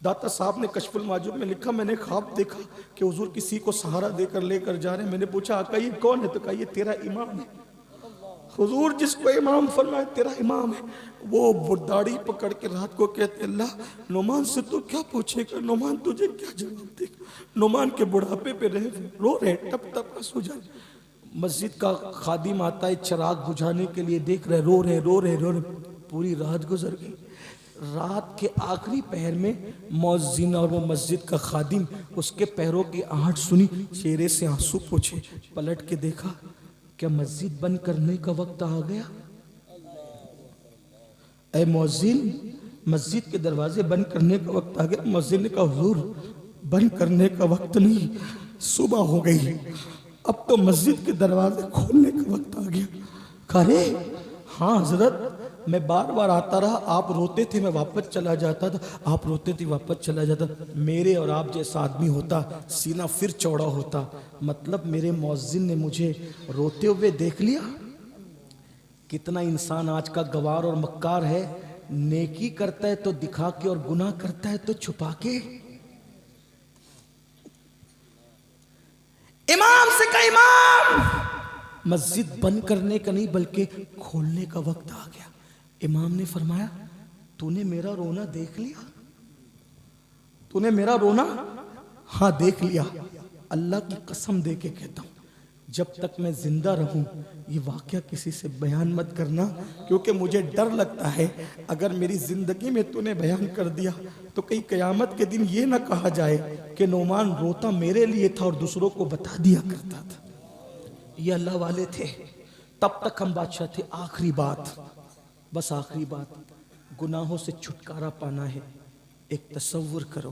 داتا صاحب نے کشف المعجوب میں لکھا, میں نے خواب دیکھا کہ حضور کسی کو سہارا دے کر لے کر جا رہے ہیں. میں نے پوچھا آقا یہ کون ہے؟ تو کہا یہ تیرا امام ہے. حضور جس کو امام فرمائے تیرا امام ہے. وہ داڑھی پکڑ کے رات کو کہتے اللہ نعمان سے تو کیا پوچھے گا, نعمان تجھے کیا جواب دے گا. نعمان کے بڑھاپے پہ رو رہے, ٹپ ٹپ آنسو جا رہے. مسجد کا خادم آتا ہے چراغ بجھانے کے لیے، دیکھ رہے رو رہے، پوری رات گزر گئی۔ رات کے آخری پہر میں مؤذن اور وہ مسجد کا خادم اس کے پیروں کی آہٹ سنی، چہرے سے آنسو پوچھے، پلٹ کے دیکھا کیا مسجد بند کرنے کا وقت آ گیا؟ اے مؤذن، مسجد کے دروازے بند کرنے کا وقت آ گیا۔ مؤذن نے کہا حضور بند کرنے کا وقت نہیں، صبح ہو گئی، اب تو مسجد کے دروازے کھولنے کا وقت آ گیا۔ کہا رے ہاں حضرت، میں بار بار آتا رہا، آپ روتے تھے میں واپس چلا جاتا تھا، آپ روتے تھے واپس چلا جاتا، میرے اور آپ جیسا آدمی ہوتا سینہ پھر چوڑا ہوتا، مطلب میرے مؤذن نے مجھے روتے ہوئے دیکھ لیا۔ کتنا انسان آج کا گوار اور مکار ہے، نیکی کرتا ہے تو دکھا کے اور گناہ کرتا ہے تو چھپا کے۔ امام سے کہا امام، مسجد بند کرنے کا نہیں بلکہ کھولنے کا وقت آ گیا۔ امام نے فرمایا تو نے میرا رونا دیکھ لیا؟ تو نے میرا رونا؟ ہاں دیکھ لیا، اللہ کی قسم دے کے کہتا ہوں جب تک میں زندہ رہوں یہ واقعہ کسی سے بیان مت کرنا، کیونکہ مجھے ڈر لگتا ہے اگر میری زندگی میں تو نے بیان کر دیا تو کئی قیامت کے دن یہ نہ کہا جائے کہ نعمان روتا میرے لیے تھا اور دوسروں کو بتا دیا کرتا تھا۔ یہ اللہ والے تھے، تب تک ہم بادشاہ تھے۔ آخری بات، بس آخری بات، گناہوں سے چھٹکارا پانا ہے۔ ایک تصور کرو،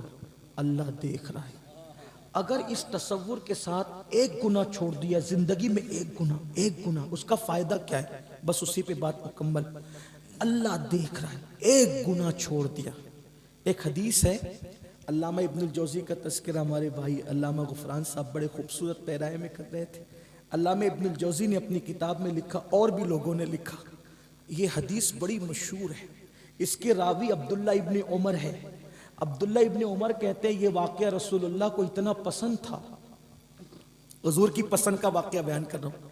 اللہ دیکھ رہا ہے، اگر اس تصور کے ساتھ ایک گناہ چھوڑ دیا زندگی میں، ایک گناہ اس کا فائدہ کیا ہے؟ بس اسی پہ بات مکمل، اللہ دیکھ رہا ہے، ایک گناہ چھوڑ دیا۔ ایک حدیث ہے، علامہ ابن الجوزی کا تذکرہ ہمارے بھائی علامہ غفران صاحب بڑے خوبصورت پیرائے میں کر رہے تھے۔ علامہ ابن الجوزی نے اپنی کتاب میں لکھا، اور بھی لوگوں نے لکھا، یہ حدیث بڑی مشہور ہے، اس کے راوی عبداللہ ابن عمر ہے۔ عبداللہ ابن عمر کہتے ہیں یہ واقعہ رسول اللہ کو اتنا پسند تھا، حضور کی پسند کا واقعہ بیان کر رہا ہوں۔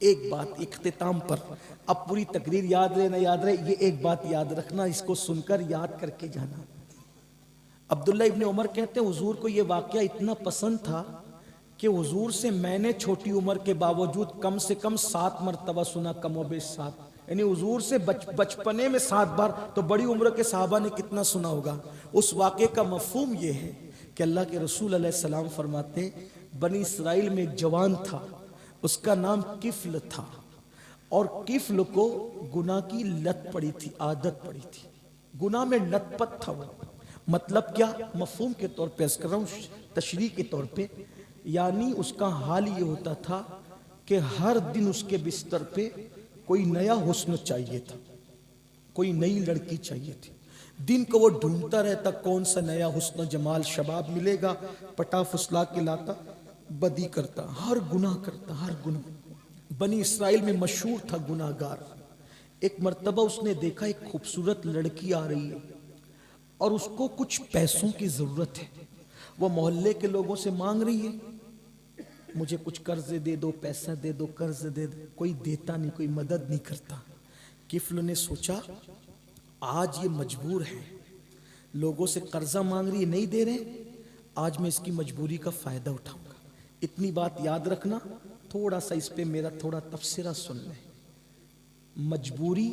ایک بات اختتام پر، اب پوری تقریر یاد رہے نہ یاد رہے، یہ ایک بات یاد رکھنا، اس کو سن کر یاد کر کے جانا۔ عبداللہ ابن عمر کہتے ہیں حضور کو یہ واقعہ اتنا پسند تھا کہ حضور سے میں نے چھوٹی عمر کے باوجود کم سے کم 7 مرتبہ سنا، کم و بیش 7، یعنی حضور سے بچپنے میں 7 بار، تو بڑی عمر کے صحابہ نے کتنا سنا ہوگا۔ اس واقعے کا مفہوم یہ ہے کہ اللہ کے رسول علیہ السلام فرماتے بنی اسرائیل میں ایک جوان تھا، اس کا نام کفل تھا، اور کفل کو گناہ کی لت پڑی تھی، عادت پڑی تھی، گناہ میں لت پت تھا وہ۔ مطلب کیا؟ مفہوم کے طور پہ عرض کر رہا ہوں، تشریح کے طور پہ، یعنی اس کا حال یہ ہوتا تھا کہ ہر دن اس کے بستر پہ کوئی نیا حسن چاہیے تھا، کوئی نئی لڑکی چاہیے تھی، دن کو وہ ڈھونڈتا رہتا کون سا نیا حسن و جمال شباب ملے گا، پٹا پھسلا کے لاتا، بدی کرتا، ہر گناہ کرتا، ہر گناہ۔ بنی اسرائیل میں مشہور تھا گناہ گار۔ ایک مرتبہ اس نے دیکھا ایک خوبصورت لڑکی آ رہی ہے اور اس کو کچھ پیسوں کی ضرورت ہے، وہ محلے کے لوگوں سے مانگ رہی ہے مجھے کچھ قرض دے دو، پیسہ دے دو، قرض دے دو، کوئی دیتا نہیں، کوئی مدد نہیں کرتا۔ کفل نے سوچا آج یہ مجبور ہے، لوگوں سے قرضہ مانگ رہی ہے، نہیں دے رہے، آج میں اس کی مجبوری کا فائدہ اٹھاؤں گا۔ اتنی بات یاد رکھنا، تھوڑا سا اس پہ میرا تھوڑا تبصرہ سن لیں۔ مجبوری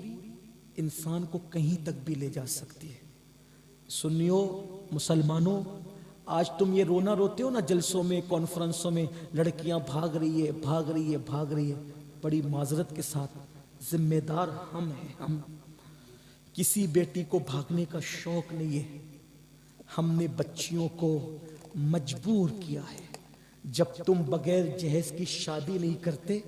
انسان کو کہیں تک بھی لے جا سکتی ہے۔ سنیو مسلمانوں، آج تم یہ رونا روتے ہو نا جلسوں میں، کانفرنسوں میں، لڑکیاں بھاگ رہی ہے، بھاگ رہی ہے، بھاگ رہی ہے، بڑی معذرت کے ساتھ ذمہ دار ہم ہیں۔ ہم کسی بیٹی کو بھاگنے کا شوق نہیں ہے، ہم نے بچیوں کو مجبور کیا ہے۔ جب تم بغیر جہیز کی شادی نہیں کرتے،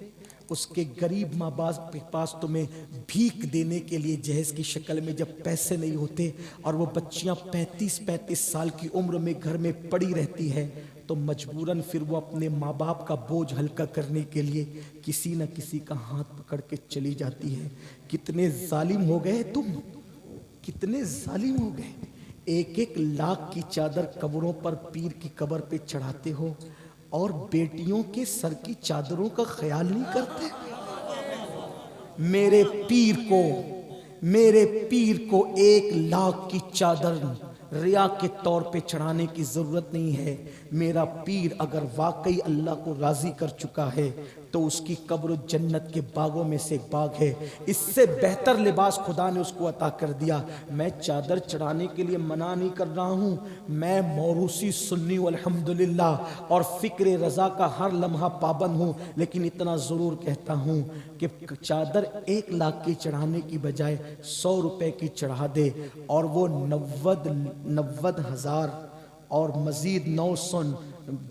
اس کے غریب ماں باپ کے پاس تمہیں بھیک دینے کے لیے جہیز کی شکل میں جب پیسے نہیں ہوتے، اور وہ بچیاں 35 سال کی عمر میں گھر میں پڑی رہتی ہے، تو مجبوراً پھر وہ اپنے ماں باپ کا بوجھ ہلکا کرنے کے لیے کسی نہ کسی کا ہاتھ پکڑ کے چلی جاتی ہے۔ کتنے ظالم ہو گئے تم، کتنے ظالم ہو گئے، 1 لاکھ کی چادر قبروں پر پیر کی قبر پہ چڑھاتے ہو، اور بیٹیوں کے سر کی چادروں کا خیال نہیں کرتے۔ میرے پیر کو 1 لاکھ کی چادر ریا کے طور پہ چڑھانے کی ضرورت نہیں ہے۔ میرا پیر اگر واقعی اللہ کو راضی کر چکا ہے تو اس کی قبر جنت کے باغوں میں سے ایک باغ ہے. اس سے بہتر لباس خدا نے اس کو عطا کر دیا. میں چادر چڑھانے کے لیے منع نہیں کر رہا ہوں. میں موروثی سنی والحمدللہ اور فکر رضا کا ہر لمحہ پابند ہوں، لیکن اتنا ضرور کہتا ہوں کہ چادر 1 لاکھ کی چڑھانے کی بجائے 100 روپے کی چڑھا دے، اور وہ 90,000 اور مزید 900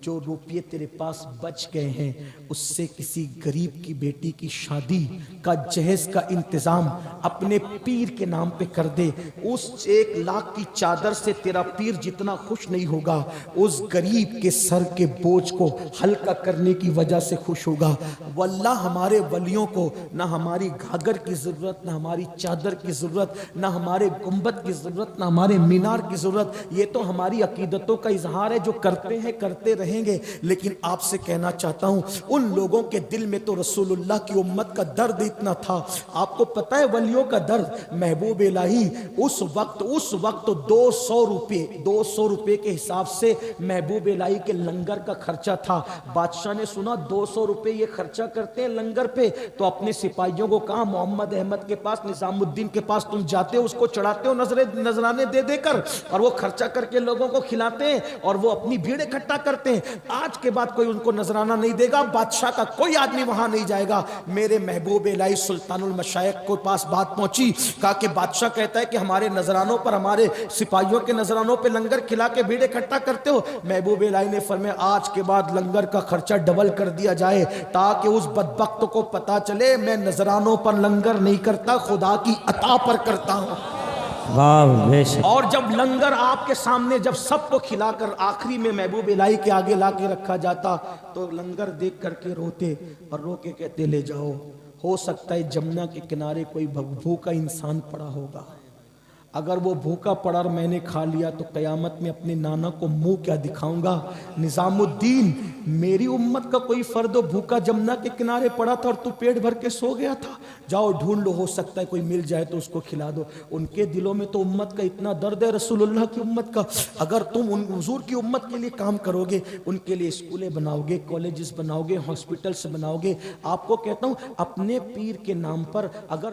جو روپیے تیرے پاس بچ گئے ہیں، اس سے کسی غریب کی بیٹی کی شادی کا جہیز کا انتظام اپنے پیر کے نام پہ کر دے. اس 1 لاکھ کی چادر سے تیرا پیر جتنا خوش نہیں ہوگا، اس غریب کے سر کے بوجھ کو ہلکا کرنے کی وجہ سے خوش ہوگا. واللہ ہمارے ولیوں کو نہ ہماری گھاگھر کی ضرورت، نہ ہماری چادر کی ضرورت، نہ ہمارے گنبد کی ضرورت، نہ ہمارے مینار کی ضرورت. یہ تو ہماری عقیدتوں کا اظہار ہے جو کرتے ہیں، کرتے رہیں گے. لیکن آپ سے کہنا چاہتا ہوں، ان لوگوں کے دل میں تو رسول اللہ کی امت کا درد اتنا تھا. آپ کو پتہ ہے ولیوں کا درد؟ محبوب الہی اس وقت 200 روپے کے حساب سے محبوب الہی کے لنگر کا خرچہ تھا. بادشاہ نے سنا 200 روپے یہ خرچہ کرتے ہیں لنگر پہ، تو اپنے سپاہیوں کو کہا محمد احمد کے پاس، نظام الدین کے پاس تم جاتے ہو، اس کو چڑھاتے ہو نذرانے دے دے کر، اور وہ خرچہ کر کے لوگوں کو کھلاتے ہیں اور وہ اپنی بھیڑ اکٹھا کرتے ہیں. آج کے بعد کوئی ان کو نذرانہ نہیں دے گا، بادشاہ کا کوئی آدمی وہاں نہیں جائے گا. میرے محبوب الہی سلطان المشائخ کو پاس بات پہنچی، کہا کہ بادشاہ کہتا ہے کہ ہمارے نذرانوں پر، ہمارے سپاہیوں کے نذرانوں پہ لنگر کھلا کے بھیڑ اکٹھا کرتے ہو. محبوب الہی نے فرمایا آج کے بعد لنگر کا خرچہ ڈبل کر دیا جائے، تاکہ اس بدبخت کو پتا چلے میں نذرانوں پر لنگر نہیں کرتا، خدا کی عطا پر کرتا ہوں. اور جب لنگر آپ کے سامنے جب سب کو کھلا کر آخری میں محبوب الہی کے آگے لا کے رکھا جاتا، تو لنگر دیکھ کر کے روتے اور رو کے کہتے لے جاؤ. ہو سکتا ہے جمنا کے کنارے کوئی بھوکا انسان پڑا ہوگا. اگر وہ بھوکا پڑا اور میں نے کھا لیا تو قیامت میں اپنے نانا کو منہ کیا دکھاؤں گا؟ نظام الدین، میری امت کا کوئی فرد بھوکا جمنا کے کنارے پڑا تھا اور تو پیٹ بھر کے سو گیا تھا، جاؤ ڈھونڈ لو، ہو سکتا ہے کوئی مل جائے تو اس کو کھلا دو. ان کے دلوں میں تو امت کا اتنا درد ہے، رسول اللہ کی امت کا. اگر تم ان حضور کی امت کے لیے کام کرو گے، ان کے لیے اسکولیں بناؤ گے، کالجز بناؤ گے، ہاسپٹلز بناؤ گے، آپ کو کہتا ہوں اپنے پیر کے نام پر اگر